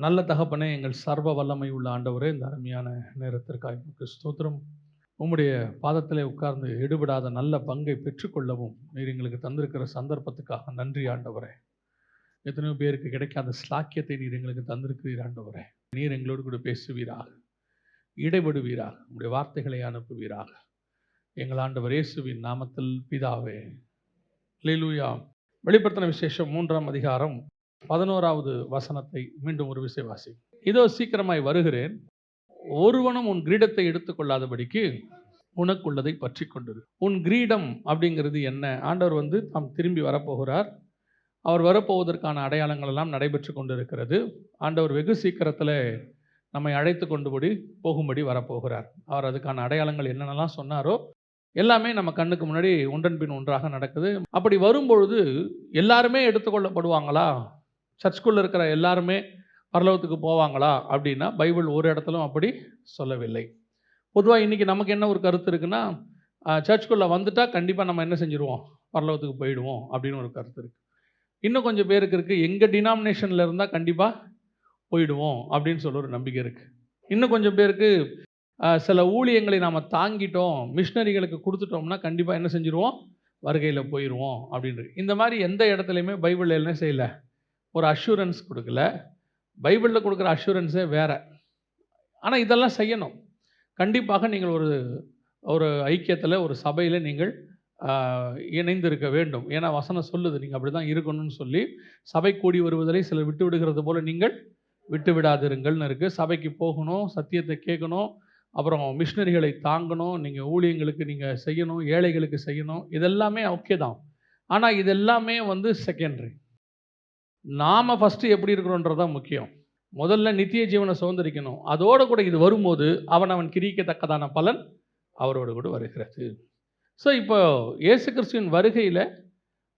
நல்ல தகப்பனே, எங்கள் சர்வ வல்லமை உள்ள ஆண்டவரே, இந்த அருமையான நேரத்திற்காக உமக்கு ஸ்தோத்திரம். உம்முடைய பாதத்திலே உட்கார்ந்து எடுபடாத நல்ல பங்கை பெற்றுக்கொள்ளவும் நீர் எங்களுக்கு தந்திருக்கிற சந்தர்ப்பத்துக்காக நன்றி ஆண்டவரே. எத்தனையோ பேருக்கு கிடைக்காத ஸ்லாக்கியத்தை நீர் எங்களுக்கு தந்திருக்கிறீர் ஆண்டவரே. நீர் எங்களோடு கூட பேசுவீராக, இடைபடுவீராக, உம்முடைய வார்த்தைகளை அனுப்புவீராக. எங்கள் ஆண்டவர் இயேசுவின் நாமத்தில் பிதாவே. அல்லேலூயா. வெளிப்படுத்தின விசேஷம் 3ஆம் அதிகாரம் 11வது வசனத்தை மீண்டும் ஒரு விசை வாசி. இதோ சீக்கிரமாய் வருகிறேன், ஒருவனும் உன் கிரீடத்தை எடுத்துக்கொள்ளாதபடிக்கு உனக்குள்ளதை பற்றி கொண்டிரு. உன் கிரீடம் அப்படிங்கிறது என்ன? ஆண்டவர் தாம் திரும்பி வரப்போகிறார். அவர் வரப்போவதற்கான அடையாளங்கள் எல்லாம் நடைபெற்று கொண்டிருக்கிறது. ஆண்டவர் வெகு சீக்கிரத்தில் நம்மை அழைத்து கொண்டு போகும்படி வரப்போகிறார். அவர் அதுக்கான அடையாளங்கள் என்னென்னலாம் சொன்னாரோ எல்லாமே நம்ம கண்ணுக்கு முன்னாடி ஒன்றன் பின் ஒன்றாக நடக்குது. அப்படி வரும்பொழுது எல்லாருமே எடுத்துக்கொள்ளப்படுவாங்களா? சர்ச்சுக்குள்ளே இருக்கிற எல்லாருமே பரலோகத்துக்கு போவாங்களா அப்படின்னா பைபிள் ஒரு இடத்துலும் அப்படி சொல்லவில்லை. பொதுவாக இன்றைக்கி நமக்கு என்ன ஒரு கருத்து இருக்குன்னா, சர்ச்சுக்குள்ளே வந்துட்டால் கண்டிப்பாக நம்ம என்ன செஞ்சுருவோம், பரலோகத்துக்கு போயிடுவோம் அப்படின்னு ஒரு கருத்து இருக்குது. இன்னும் கொஞ்சம் பேருக்கு இருக்குது, எங்கள் டினாமினேஷனில் இருந்தால் கண்டிப்பாக போயிடுவோம் அப்படின்னு சொல்ல ஒரு நம்பிக்கை இருக்குது. இன்னும் கொஞ்சம் பேருக்கு சில ஊழியங்களை நாம் தாங்கிட்டோம், மிஷினரிகளுக்கு கொடுத்துட்டோம்னா கண்டிப்பாக என்ன செஞ்சுருவோம், வருகையில் போயிடுவோம் அப்படின்றது. இந்த மாதிரி எந்த இடத்துலையுமே பைபிளில் என்ன செய்யலை, ஒரு அஷூரன்ஸ் கொடுக்கல. பைபிளில் கொடுக்குற அஷூரன்ஸே வேறு. ஆனால் இதெல்லாம் செய்யணும். கண்டிப்பாக நீங்கள் ஒரு ஐக்கியத்தில், ஒரு சபையில் நீங்கள் இணைந்திருக்க வேண்டும். ஏன்னா வசனம் சொல்லுது நீங்கள் அப்படி தான் இருக்கணும்னு சொல்லி. சபை கூடி வருவதை சிலர் விட்டு விடுகிறது போல் நீங்கள் விட்டு விடாதிருங்கள்னு இருக்குது. சபைக்கு போகணும், சத்தியத்தை கேட்கணும், அப்புறம் மிஷினரிகளை தாங்கணும், நீங்கள் ஊழியங்களுக்கு நீங்கள் செய்யணும், ஏழைகளுக்கு செய்யணும். இதெல்லாமே ஓகே தான். ஆனால் இதெல்லாமே செகண்டரி. நாம் ஃபஸ்ட்டு எப்படி இருக்கிறோன்றதான் முக்கியம். முதல்ல நித்திய ஜீவனை சுதந்திரிக்கணும். அதோடு கூட இது வரும்போது அவன் கிரிக்கத்தக்கதான பலன் அவரோடு கூட வருகிறது. ஸோ இப்போ இயேசு கிறிஸ்துவின் வருகையில்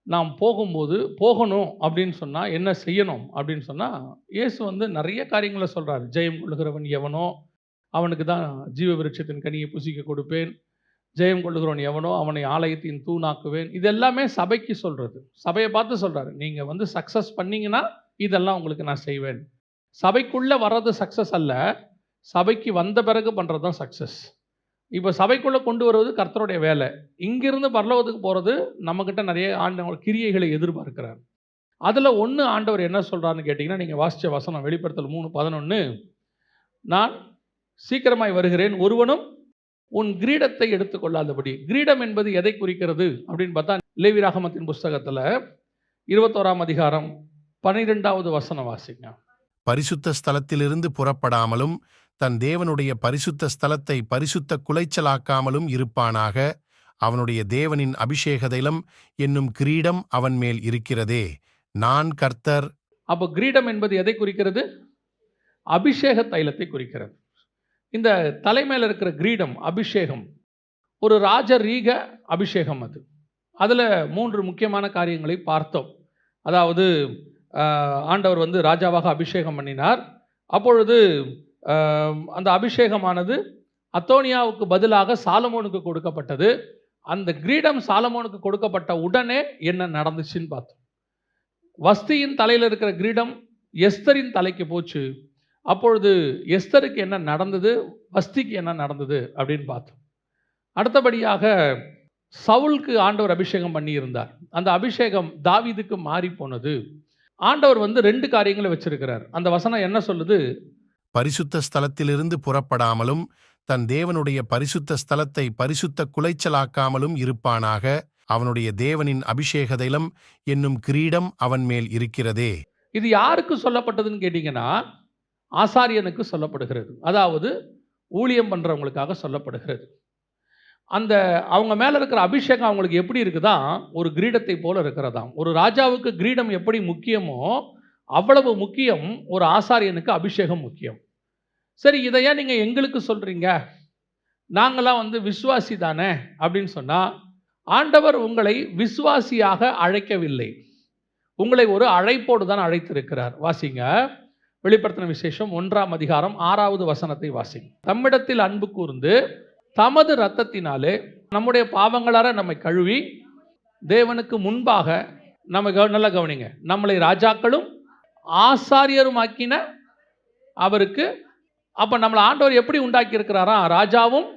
நாம் போகணும் அப்படின்னு சொன்னால் என்ன செய்யணும் அப்படின்னு சொன்னால், இயேசு நிறைய காரியங்களை சொல்கிறார். ஜெயம் கொள்ளுகிறவன் எவனோ அவனுக்கு தான் ஜீவ விருட்சத்தின் கனியை புசிக்க கொடுப்பேன், ஜெயம் கொள்ளுகிறவன் எவனோ அவனை ஆலயத்தின் தூணாக்குவேன். இது எல்லாமே சபைக்கு சொல்கிறது. சபையை பார்த்து சொல்கிறாரு, நீங்கள் சக்ஸஸ் பண்ணிங்கன்னா இதெல்லாம் உங்களுக்கு நான் செய்வேன். சபைக்குள்ளே வர்றது சக்ஸஸ் அல்ல, சபைக்கு வந்த பிறகு பண்ணுறது தான் சக்ஸஸ். இப்போ சபைக்குள்ளே கொண்டு வருவது கர்த்தருடைய வேலை. இங்கிருந்து பரலோகத்துக்கு போகிறது நம்மக்கிட்ட நிறைய ஆண்டவர் கிரியைகளை எதிர்பார்க்கிறார். அதில் ஒன்று ஆண்டவர் என்ன சொல்கிறாருன்னு கேட்டிங்கன்னா, நீங்கள் வாசித்த வசனம் வெளிப்படுத்தல் 3:11, நான் சீக்கிரமாய் வருகிறேன், ஒருவனும் உன் கிரீடத்தை எடுத்துக்கொள்ளாதபடி. கிரீடம் என்பது எதை குறிக்கிறது அப்படின்னு பார்த்தா, லேவியராகமத்தின் புஸ்தகத்தில் 21ஆம் அதிகாரம் 12வது வசனம் வாசிங்க. பரிசுத்த ஸ்தலத்திலிருந்து புறப்படாமலும் தன் தேவனுடைய பரிசுத்த ஸ்தலத்தை பரிசுத்த குலைச்சலாக்காமலும் இருப்பானாக. அவனுடைய தேவனின் அபிஷேக தைலம் என்னும் கிரீடம் அவன் மேல் இருக்கிறதே, நான் கர்த்தர். அப்போ கிரீடம் என்பது எதை குறிக்கிறது? அபிஷேக தைலத்தை குறிக்கிறது. இந்த தலைமையில் இருக்கிற கிரீடம் அபிஷேகம், ஒரு ராஜரீக அபிஷேகம். அதில் 3 முக்கியமான காரியங்களை பார்த்தோம். அதாவது ஆண்டவர் ராஜாவாக அபிஷேகம் பண்ணினார். அப்பொழுது அந்த அபிஷேகமானது அத்தோனியாவுக்கு பதிலாக சாலமோனுக்கு கொடுக்கப்பட்டது. அந்த கிரீடம் சாலமோனுக்கு கொடுக்கப்பட்ட உடனே என்ன நடந்துச்சுன்னு பார்த்தோம். வஸ்தியின் தலையில் இருக்கிற கிரீடம் எஸ்தரின் தலைக்கு போச்சு. அப்பொழுது எஸ்தருக்கு என்ன நடந்தது, வஸ்திக்கு என்ன நடந்தது அப்படின்னு பார்த்தோம். அடுத்தபடியாக சவுலுக்கு ஆண்டவர் அபிஷேகம் பண்ணியிருந்தார். அந்த அபிஷேகம் தாவீதுக்கு மாறி போனது. ஆண்டவர் 2 காரியங்களை வச்சிருக்கிறார். அந்த வசனம் என்ன சொல்லுது? பரிசுத்த ஸ்தலத்திலிருந்து புறப்படாமலும் தன் தேவனுடைய பரிசுத்த ஸ்தலத்தை பரிசுத்த குலைச்சலாக்காமலும் இருப்பானாக. அவனுடைய தேவனின் அபிஷேக தைலம் என்னும் கிரீடம் அவன் மேல் இருக்கிறதே. இது யாருக்கு சொல்லப்பட்டதுன்னு கேட்டீங்கன்னா, ஆசாரியனுக்கு சொல்லப்படுகிறது. அதாவது ஊழியம் பண்ணுறவங்களுக்காக சொல்லப்படுகிறது. அவங்க மேலே இருக்கிற அபிஷேகம் அவங்களுக்கு எப்படி இருக்குதா, ஒரு கிரீடத்தை போல இருக்கிறதாம். ஒரு ராஜாவுக்கு கிரீடம் எப்படி முக்கியமோ அவ்வளவு முக்கியம் ஒரு ஆசாரியனுக்கு அபிஷேகம் முக்கியம். சரி, இதையா நீங்கள் எங்களுக்கு சொல்கிறீங்க, நாங்களாம் விசுவாசி தானே அப்படின்னு சொன்னால், ஆண்டவர் உங்களை விசுவாசியாக அழைக்கவில்லை, உங்களை ஒரு அழைப்போடு தான் அழைத்திருக்கிறார். வாசிங்க, வெளிப்படுத்தின விசேஷம் 1ஆம் அதிகாரம் 6வது வசனத்தை வாசிங்க. தம்மிடத்தில் அன்பு கூர்ந்து தமது இரத்தத்தினாலே நம்முடைய பாவங்களார நம்மை கழுவி தேவனுக்கு முன்பாக நம்ம நல்லா கவனிங்க, நம்மளை ராஜாக்களும் ஆசாரியருமாக்கின அவருக்கு. அப்போ நம்மளை ஆண்டவர் எப்படி உண்டாக்கி இருக்கிறாரா? ராஜாவும்.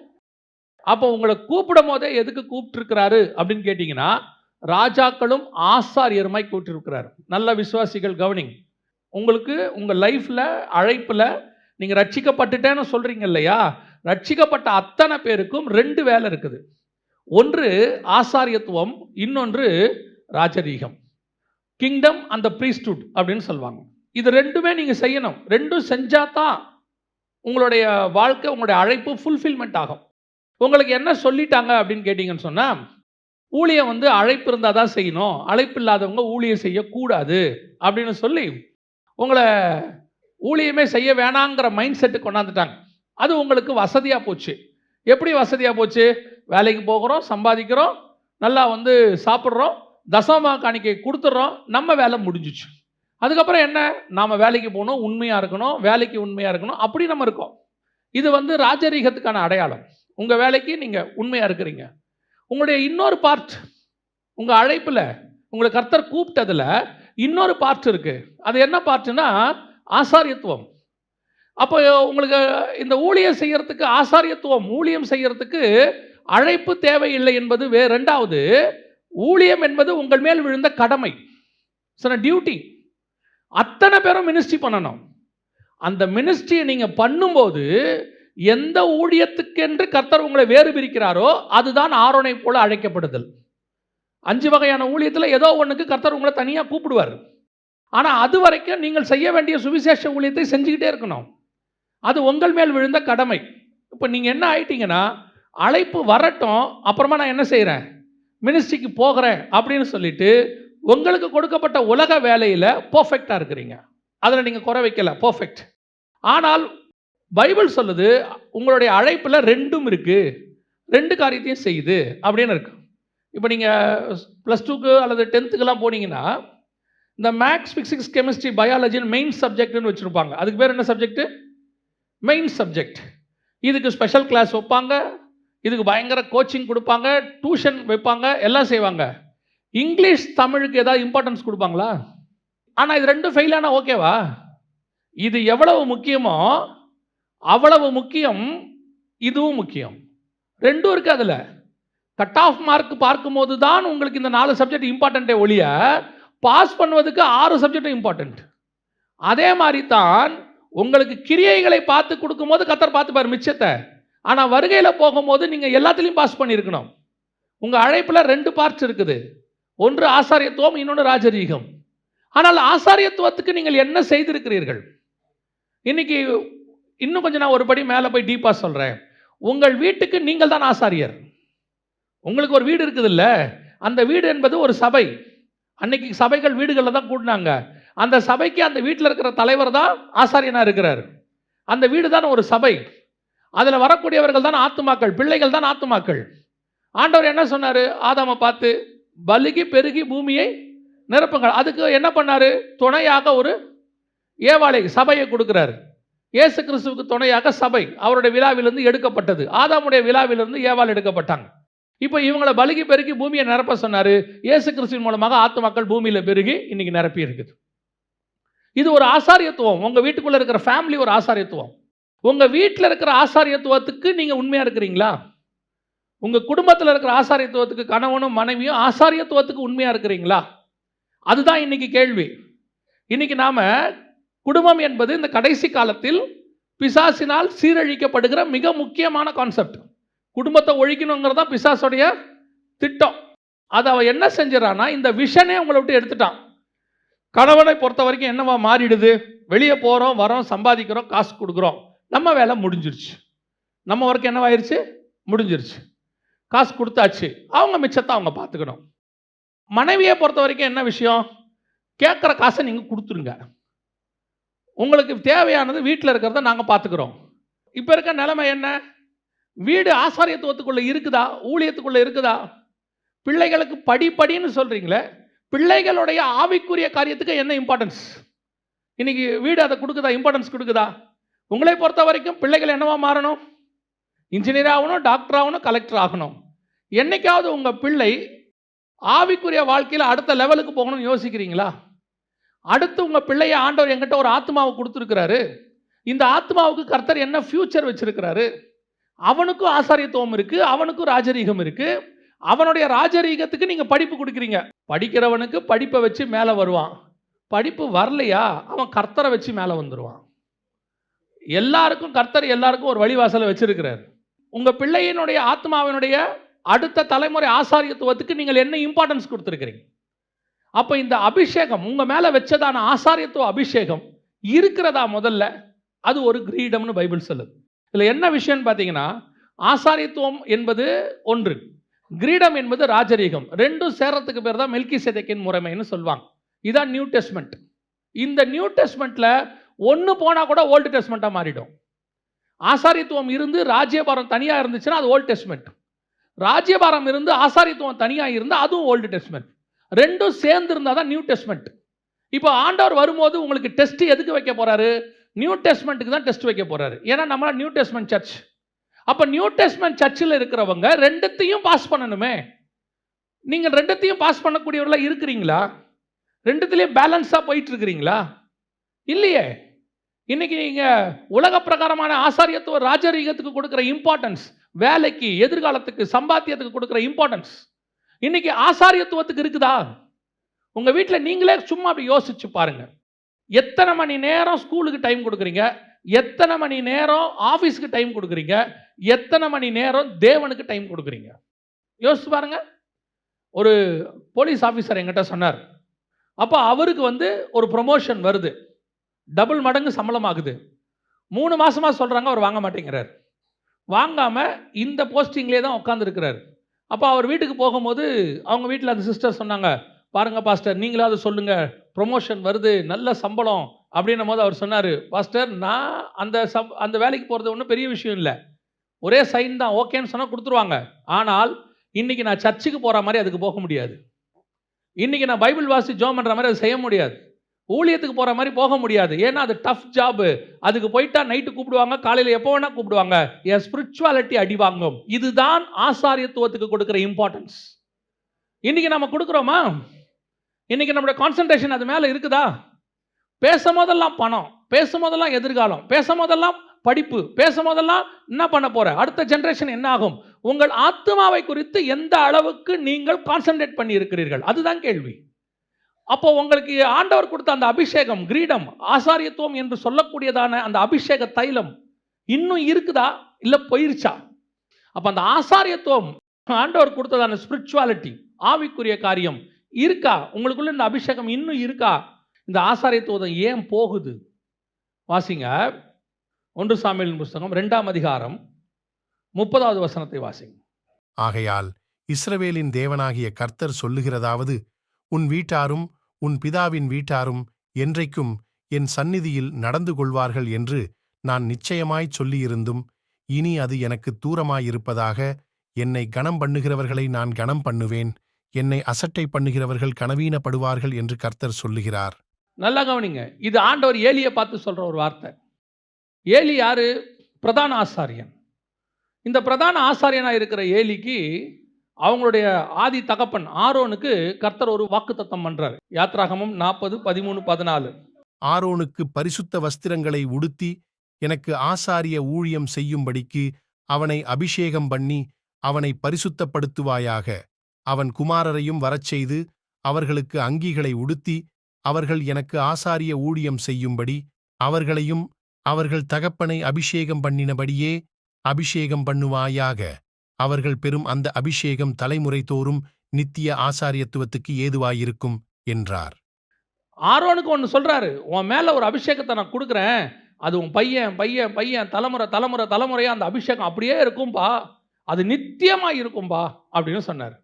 அப்போ உங்களை கூப்பிடும் போதே எதுக்கு கூப்பிட்டுருக்கிறாரு அப்படின்னு கேட்டிங்கன்னா, ராஜாக்களும் ஆசாரியருமாய் கூப்பிட்டுருக்கிறார். நல்ல விசுவாசிகள் கவனிங்க. உங்களுக்கு உங்கள் லைஃப்பில் அழைப்பில் நீங்கள் ரட்சிக்கப்பட்டுட்டேன்னு சொல்கிறீங்க இல்லையா? ரட்சிக்கப்பட்ட அத்தனை பேருக்கும் 2 வேலை இருக்குது. ஒன்று ஆசாரியத்துவம், இன்னொன்று ராஜரீகம். கிங்டம் அந்த ப்ரீஸ்ட்ஹுட் அப்படின்னு சொல்லுவாங்க. இது 2மே நீங்கள் செய்யணும். 2ம் செஞ்சால் தான் உங்களுடைய வாழ்க்கை, உங்களுடைய அழைப்பு ஃபுல்ஃபில்மெண்ட் ஆகும். உங்களுக்கு என்ன சொல்லிட்டாங்க அப்படின்னு கேட்டிங்கன்னு சொன்னால், ஊழியம் அழைப்பு இருந்தால் தான் செய்யணும், அழைப்பு இல்லாதவங்க ஊழியம் செய்யக்கூடாது அப்படின்னு சொல்லி உங்களை ஊழியமே செய்ய வேணாங்கிற மைண்ட் செட்டு கொண்டாந்துட்டாங்க. அது உங்களுக்கு வசதியாக போச்சு. எப்படி வசதியாக போச்சு? வேலைக்கு போகிறோம், சம்பாதிக்கிறோம், நல்லா சாப்பிட்றோம், தசம காணிக்கை கொடுத்துட்றோம், நம்ம வேலை முடிஞ்சிச்சு. அதுக்கப்புறம் என்ன? நாம் வேலைக்கு போகணும், உண்மையாக இருக்கணும், வேலைக்கு உண்மையாக இருக்கணும், அப்படி நம்ம இருக்கோம். இது ராஜரீகத்துக்கான அடையாளம். உங்கள் வேலைக்கு நீங்கள் உண்மையாக இருக்கிறீங்க. உங்களுடைய இன்னொரு பார்ட், உங்கள் அழைப்பில் உங்களை கர்த்தர் கூப்பிட்டதில் இன்னொரு பார்ட் இருக்குது. அது என்ன பார்ட்டுனா ஆசாரியத்துவம். அப்போ உங்களுக்கு இந்த ஊழியம் செய்யறதுக்கு, ஆசாரியத்துவம் ஊழியம் செய்யறதுக்கு அழைப்பு தேவையில்லை என்பது வேறு. 2வது, ஊழியம் என்பது உங்கள் மேல் விழுந்த கடமை, டியூட்டி. அத்தனை பேரும் மினிஸ்ட்ரி பண்ணணும். அந்த மினிஸ்ட்ரியை நீங்கள் பண்ணும்போது எந்த ஊழியத்துக்கென்று கர்த்தர் உங்களை வேறு பிரிக்கிறாரோ அதுதான் ஆரோனை போல அழைக்கப்படுதல். 5 வகையான ஊழியத்தில் ஏதோ ஒன்றுக்கு கர்த்தர் உங்களை தனியாக கூப்பிடுவார். ஆனால் அது வரைக்கும் நீங்கள் செய்ய வேண்டிய சுவிசேஷ ஊழியத்தை செஞ்சுக்கிட்டே இருக்கணும். அது உங்கள் மேல் விழுந்த கடமை. இப்போ நீங்கள் என்ன ஆயிட்டீங்கன்னா, அழைப்பு வரட்டும், அப்புறமா நான் என்ன செய்கிறேன், மினிஸ்ட்ரிக்கு போகிறேன் அப்படின்னு சொல்லிட்டு உங்களுக்கு கொடுக்கப்பட்ட உலக வேலையில் பர்ஃபெக்டாக இருக்கிறீங்க. அதில் நீங்கள் குறை வைக்கல, பர்ஃபெக்ட். ஆனால் பைபிள் சொல்லுது உங்களுடைய அழைப்பில் 2ம் இருக்குது, 2 காரியத்தையும் செய்யுது அப்படின்னு இருக்கு. இப்போ நீங்கள் +2க்கு அல்லது 10த்துக்கெல்லாம் போனீங்கன்னா, இந்த மேக்ஸ், ஃபிசிக்ஸ், கெமிஸ்ட்ரி, பயாலஜின்னு மெயின் சப்ஜெக்ட்னு வச்சுருப்பாங்க. அதுக்கு பேர் என்ன சப்ஜெக்ட்? Main subject. இதுக்கு ஸ்பெஷல் கிளாஸ் வைப்பாங்க, இதுக்கு பயங்கர கோச்சிங் கொடுப்பாங்க, டியூஷன் வைப்பாங்க, எல்லாம் செய்வாங்க. இங்கிலீஷ், தமிழுக்கு ஏதாவது இம்பார்ட்டன்ஸ் கொடுப்பாங்களா? ஆனால் இது 2 ஃபெயில் ஆனால் ஓகேவா? இது எவ்வளவு முக்கியமோ அவ்வளவு முக்கியம் இதுவும் முக்கியம். 2ம் இருக்குது. அதில் கட் ஆஃப் மார்க் பார்க்கும்போது தான் உங்களுக்கு இந்த 4 சப்ஜெக்ட் இம்பார்ட்டண்ட்டே ஒழிய, பாஸ் பண்ணுவதுக்கு 6 சப்ஜெக்டும் இம்பார்ட்டண்ட். அதே மாதிரி தான் உங்களுக்கு கிரியைகளை பார்த்து கொடுக்கும்போது கர்த்தர் பார்த்துப்பார் மிச்சத்தை. ஆனால் வருகையில் போகும்போது நீங்கள் எல்லாத்துலேயும் பாஸ் பண்ணியிருக்கணும். உங்கள் அழைப்பில் 2 பார்ட்ஸ் இருக்குது. ஒன்று ஆசாரியத்துவம், இன்னொன்று ராஜரீகம். ஆனால் ஆசாரியத்துவத்துக்கு நீங்கள் என்ன செய்திருக்கிறீர்கள்? இன்னைக்கு இன்னும் கொஞ்சம் நான் ஒரு படி மேலே போய் டீப்பாக சொல்கிறேன். உங்கள் வீட்டுக்கு நீங்கள் தான் ஆசாரியர். உங்களுக்கு ஒரு வீடு இருக்குது இல்லை? அந்த வீடு என்பது ஒரு சபை. அன்னைக்கு சபைகள் வீடுகளில் தான் கூட்டினாங்க. அந்த சபைக்கு அந்த வீட்டில் இருக்கிற தலைவர் தான் ஆசாரியனாக இருக்கிறார். அந்த வீடு தான் ஒரு சபை. அதில் வரக்கூடியவர்கள் தான் ஆத்துமாக்கள், பிள்ளைகள் தான் ஆத்துமாக்கள். ஆண்டவர் என்ன சொன்னார்? ஆதாமை பார்த்து, பலுகி பெருகி பூமியை நிரப்புங்கள். அதுக்கு என்ன பண்ணார்? துணையாக ஒரு ஏவாளை, சபையை கொடுக்குறாரு. இயேசு கிறிஸ்துவுக்கு துணையாக சபை அவருடைய விழாவிலிருந்து எடுக்கப்பட்டது. ஆதாமுடைய விழாவிலிருந்து ஏவாள் எடுக்கப்பட்டாங்க. இப்போ இவங்களை பலுகி பெருகி பூமியை நிரப்ப சொன்னார். இயேசு கிறிஸ்துவின் மூலமாக ஆத்துமாக்கள் பூமியில் பெருகி இன்னைக்கு நிரப்பி இருக்குது. இது ஒரு ஆசாரியத்துவம். உங்கள் வீட்டுக்குள்ளே இருக்கிற ஃபேமிலி ஒரு ஆசாரியத்துவம். உங்கள் வீட்டில் இருக்கிற ஆசாரியத்துவத்துக்கு நீங்கள் உண்மையாக இருக்கிறீங்களா? உங்கள் குடும்பத்தில் இருக்கிற ஆசாரியத்துவத்துக்கு கணவனும் மனைவியும் ஆசாரியத்துவத்துக்கு உண்மையாக இருக்கிறீங்களா? அதுதான் இன்னைக்கு கேள்வி. இன்னைக்கு நாம் குடும்பம் என்பது இந்த கடைசி காலத்தில் பிசாசினால் சீரழிக்கப்படுகிற மிக முக்கியமான கான்செப்ட். குடும்பத்தை ஒழிக்கணுங்கிறது தான் பிசாசுடைய திட்டம். அதை அவன் என்ன செஞ்சிடறான்னா, இந்த விஷனே உங்களை விட்டு எடுத்துட்டான். கணவனை பொறுத்த வரைக்கும் என்னவா மாறிடுது? வெளியே போகிறோம், வரோம், சம்பாதிக்கிறோம், காசு கொடுக்குறோம், நம்ம வேலை முடிஞ்சிருச்சு. நம்ம ஒர்க் என்னவாயிருச்சு? முடிஞ்சிருச்சு. காசு கொடுத்தாச்சு, அவங்க மிச்சத்தை அவங்க பார்த்துக்கணும். மனைவியை பொறுத்த வரைக்கும் என்ன விஷயம்? கேட்குற காசை நீங்கள் கொடுத்துருங்க, உங்களுக்கு தேவையானது வீட்டில் இருக்கிறத நாங்கள் பார்த்துக்கிறோம். இப்போ இருக்க நிலைமை என்ன? வீடு ஆசாரியத்துவத்துக்குள்ளே இருக்குதா? ஊழியத்துக்குள்ளே இருக்குதா? பிள்ளைகளுக்கு படின்னு சொல்கிறீங்களே, பிள்ளைகளுடைய ஆவிக்குரிய காரியத்துக்கு என்ன இம்பார்ட்டன்ஸ்? இன்னைக்கு வீடு அதை கொடுக்குதா? இம்பார்ட்டன்ஸ் கொடுக்குதா? உங்களை பொறுத்த வரைக்கும் பிள்ளைகள் என்னவா மாறணும்? இன்ஜினியர் ஆகணும், டாக்டர் ஆகணும், கலெக்டர் ஆகணும். என்னைக்காவது உங்கள் பிள்ளை ஆவிக்குரிய வாழ்க்கையில் அடுத்த லெவலுக்கு போகணும்னு யோசிக்கிறீங்களா? அடுத்து உங்கள் பிள்ளையை ஆண்டவர் என்கிட்ட ஒரு ஆத்மாவை கொடுத்துருக்கிறாரு, இந்த ஆத்மாவுக்கு கர்த்தர் என்ன ஃபியூச்சர் வச்சிருக்கிறாரு? அவனுக்கும் ஆசாரியத்துவம் இருக்கு, அவனுக்கும் ராஜரீகம் இருக்கு. அவனுடைய ராஜரீகத்துக்கு நீங்க படிப்பு கொடுக்குறீங்க. படிக்கிறவனுக்கு படிப்பை வச்சு மேலே வருவான். படிப்பு வரலையா, அவன் கர்த்தரை வச்சு மேலே வந்துடுவான். எல்லாருக்கும் கர்த்தர் எல்லாருக்கும் ஒரு வழிவாசலை வச்சிருக்கிறார். உங்க பிள்ளையினுடைய ஆத்மாவினுடைய அடுத்த தலைமுறை ஆசாரியத்துவத்துக்கு நீங்கள் என்ன இம்பார்ட்டன்ஸ் கொடுத்துருக்கிறீங்க? அப்போ இந்த அபிஷேகம் உங்க மேல வச்சதான ஆசாரியத்துவ அபிஷேகம் இருக்கிறதா? முதல்ல அது ஒரு கிரீடம்னு பைபிள் சொல்லுது. இதுல என்ன விஷயம்னு பார்த்தீங்கன்னா, ஆசாரியத்துவம் என்பது ஒன்று, கிரீடம் என்பது ராஜரீகம். ரெண்டும் சேர்றதுக்கு பேர் தான் மெல்கிசேதேக்கின் முறைமைன்னு சொல்லுவாங்க. இதான் நியூ டெஸ்ட்மெண்ட். இந்த நியூ டெஸ்ட்மெண்ட்ல ஒன்று போனால் கூட ஓல்டு டெஸ்ட்மெண்ட்டாக மாறிடும். ஆசாரியத்துவம் இருந்து ராஜ்யபாரம் தனியாக இருந்துச்சுன்னா அது ஓல்டு டெஸ்ட்மெண்ட். ராஜ்யபாரம் இருந்து ஆசாரியத்துவம் தனியாக இருந்தால் அதுவும் ஓல்டு டெஸ்ட்மெண்ட். ரெண்டும் சேர்ந்து இருந்தால் தான் நியூ டெஸ்ட்மெண்ட். இப்போ ஆண்டவர் வரும்போது உங்களுக்கு டெஸ்ட் எதுக்கு வைக்க போறாரு? நியூ டெஸ்ட்மெண்ட்டுக்கு தான் டெஸ்ட் வைக்க போறாரு. ஏன்னா நம்ம நியூ டெஸ்ட்மெண்ட் சர்ச். அப்போ நியூ டெஸ்ட்மெண்ட் சர்ச்சில் இருக்கிறவங்க ரெண்டுத்தையும் பாஸ் பண்ணணுமே. நீங்கள் ரெண்டுத்தையும் பாஸ் பண்ணக்கூடியவர்களாக இருக்கிறீங்களா? ரெண்டுத்திலையும் பேலன்ஸாக போயிட்டு இருக்கிறீங்களா? இல்லையே. இன்னைக்கு நீங்க உலக பிரகாரமான ஆசாரியத்துவ ராஜரீகத்துக்கு கொடுக்கிற இம்பார்ட்டன்ஸ், வேலைக்கு, எதிர்காலத்துக்கு, சம்பாத்தியத்துக்கு கொடுக்கிற இம்பார்ட்டன்ஸ் இன்னைக்கு ஆசாரியத்துவத்துக்கு இருக்குதா? உங்க வீட்டில் நீங்களே சும்மா அப்படி யோசிச்சு பாருங்க. எத்தனை மணி நேரம் ஸ்கூலுக்கு டைம் கொடுக்குறீங்க? எத்தனை மணி நேரம் ஆஃபீஸுக்கு டைம் கொடுக்குறீங்க? எத்தனை மணி நேரம் தேவனுக்கு டைம் கொடுக்குறீங்க? யோசிச்சு பாருங்க. ஒரு போலீஸ் ஆஃபீஸர் என்கிட்ட சொன்னார். அப்போ அவருக்கு ஒரு ப்ரொமோஷன் வருது, டபுள் மடங்கு சம்பளம் ஆகுது. 3 மாசமா சொல்றாங்க, அவர் வாங்க மாட்டேங்கிறார். வாங்காம இந்த போஸ்டிங்லேயே தான் உட்காந்துருக்கிறார். அப்போ அவர் வீட்டுக்கு போகும்போது அவங்க வீட்டில் அந்த சிஸ்டர் சொன்னாங்க, பாருங்க பாஸ்டர், நீங்களாவது சொல்லுங்க, ப்ரொமோஷன் வருது, நல்ல சம்பளம் அப்படின்னும் போது அவர் சொன்னார், பாஸ்டர் நான் அந்த வேலைக்கு போகிறது ஒன்றும் பெரிய விஷயம் இல்லை, ஒரே சைன் தான், ஓகேன்னு சொன்னால் கொடுத்துருவாங்க. ஆனால் இன்னைக்கு நான் சர்ச்சுக்கு போகிற மாதிரி அதுக்கு போக முடியாது. இன்னைக்கு நான் பைபிள் வாசி ஜோம் பண்ணுற மாதிரி அது செய்ய முடியாது. ஊழியத்துக்கு போகிற மாதிரி போக முடியாது. ஏன்னா அது டஃப் ஜாபு. அதுக்கு போயிட்டா நைட்டு கூப்பிடுவாங்க, காலையில் எப்போ வேணால் கூப்பிடுவாங்க. என் ஸ்பிரிச்சுவாலிட்டி அடி வாங்கும். இதுதான் ஆசாரியத்துவத்துக்கு கொடுக்குற இம்பார்ட்டன்ஸ். இன்னைக்கு நம்ம கொடுக்குறோமா? இன்னைக்கு நம்மளுடைய கான்சன்ட்ரேஷன் அது மேலே இருக்குதா? பேசும்போதெல்லாம் பணம், பேசும்போதெல்லாம் எதிர்காலம், பேசும்போதெல்லாம் படிப்பு, பேசும்போதெல்லாம் என்ன பண்ண போற, அடுத்த ஜெனரேஷன் என்ன ஆகும், உங்கள் ஆத்மாவை குறித்து எந்த அளவுக்கு நீங்கள் கான்சன்ட்ரேட் பண்ணி இருக்கிறீர்கள், அதுதான் கேள்வி. அப்போ உங்களுக்கு ஆண்டவர் கொடுத்த அந்த அபிஷேகம், கிரீடம், ஆசாரியத்துவம் என்று சொல்லக்கூடியதான அந்த அபிஷேக தைலம் இன்னும் இருக்குதா இல்லை போயிருச்சா? அப்போ அந்த ஆசாரியத்துவம், ஆண்டவர் கொடுத்ததான ஸ்பிரிச்சுவாலிட்டி, ஆவிக்குரிய காரியம் இருக்கா? உங்களுக்குள்ள இந்த அபிஷேகம் இன்னும் இருக்கா? இந்த ஆசாரியத்துவம் ஏன் போகுது? வாசிங்க 1 சாமுவேலின் புஸ்தகம் 2ஆம் அதிகாரம் 30வது வசனத்தை வாசிங்க. ஆகையால் இஸ்ரவேலின் தேவனாகிய கர்த்தர் சொல்லுகிறதாவது, உன் வீட்டாரும் உன் பிதாவின் வீட்டாரும் என்றைக்கும் என் சந்நிதியில் நடந்து கொள்வார்கள் என்று நான் நிச்சயமாய்ச் சொல்லியிருந்தும், இனி அது எனக்கு தூரமாயிருப்பதாக. என்னை கனம் பண்ணுகிறவர்களை நான் கனம் பண்ணுவேன், என்னை அசட்டை பண்ணுகிறவர்கள் கனவீனப்படுவார்கள் என்று கர்த்தர் சொல்லுகிறார். நல்லா கவனிங்க. இது ஆண்டவர் ஏலியை பார்த்து சொல்ற ஒரு வார்த்தை. ஏலி யாரு? பிரதான ஆசாரியன். இந்த பிரதான ஆசாரியனாக இருக்கிற ஏலிக்கு அவங்களுடைய ஆதி தகப்பன் ஆரோனுக்கு கர்த்தர் ஒரு வாக்குத்தத்தம் பண்றார். யாத்ராகமம் 40:13-14. ஆரோனுக்கு பரிசுத்த வஸ்திரங்களை உடுத்தி எனக்கு ஆசாரிய ஊழியம் செய்யும்படிக்கு அவனை அபிஷேகம் பண்ணி அவனை பரிசுத்தப்படுத்துவாயாக. அவன் குமாரரையும் வரச்செய்து அவர்களுக்கு அங்கிகளை உடுத்தி அவர்கள் எனக்கு ஆசாரிய ஊழியம் செய்யும்படி அவர்களையும் அவர்கள் தகப்பனை அபிஷேகம் பண்ணினபடியே அபிஷேகம் பண்ணுவாயாக. அவர்கள் பெறும் அந்த அபிஷேகம் தலைமுறை தோறும் நித்திய ஆசாரியத்துவத்துக்கு ஏதுவாயிருக்கும் என்றார். ஆரோனுக்கு ஒன்று சொல்றாரு, உன் மேல ஒரு அபிஷேகத்தை நான் கொடுக்குறேன், அது உன் பையன் பையன் பையன் தலைமுறை தலைமுறை தலைமுறையா அந்த அபிஷேகம் அப்படியே இருக்கும்பா, அது நித்தியமா இருக்கும்பா அப்படின்னு சொன்னார்.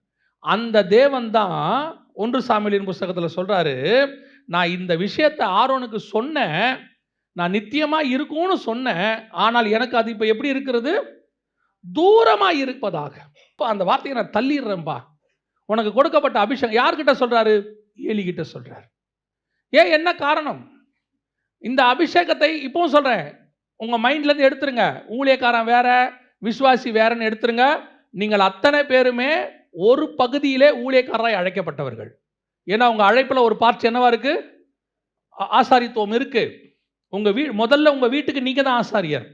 அந்த தேவன் தான் 1 சாமுவேலின் புஸ்தகத்தில் சொல்றாரு, நான் இந்த விஷயத்தை ஆரோனுக்கு சொன்னேன், நான் நித்தியமா இருக்கும்னு சொன்னேன், ஆனால் எனக்கு அது இப்போ எப்படி இருக்கிறது? தூரமா இருப்பதாக. அந்த வார்த்தையை நான் தள்ளிடுறேன்பா. உனக்கு கொடுக்கப்பட்ட அபிஷேகம் யார்கிட்ட சொல்றாரு? ஏலிகிட்ட சொல்றாரு. ஏன், என்ன காரணம்? இந்த அபிஷேகத்தை இப்பவும் சொல்றேன், உங்க மைண்ட்ல இருந்து எடுத்துருங்க. ஊழியக்காரன் வேற, விசுவாசி வேறன்னு எடுத்துருங்க. நீங்கள் அத்தனை பேருமே ஒரு பகுதியிலே ஊழியக்காரராய் அழைக்கப்பட்டவர்கள். ஏன்னா உங்க அழைப்புல ஒரு பார்ட்ஸ் என்னவா இருக்கு? ஆசாரித்துவம் இருக்கு. முதல்ல உங்கள் வீட்டுக்கு நீங்கள் தான் ஆசாரியர்.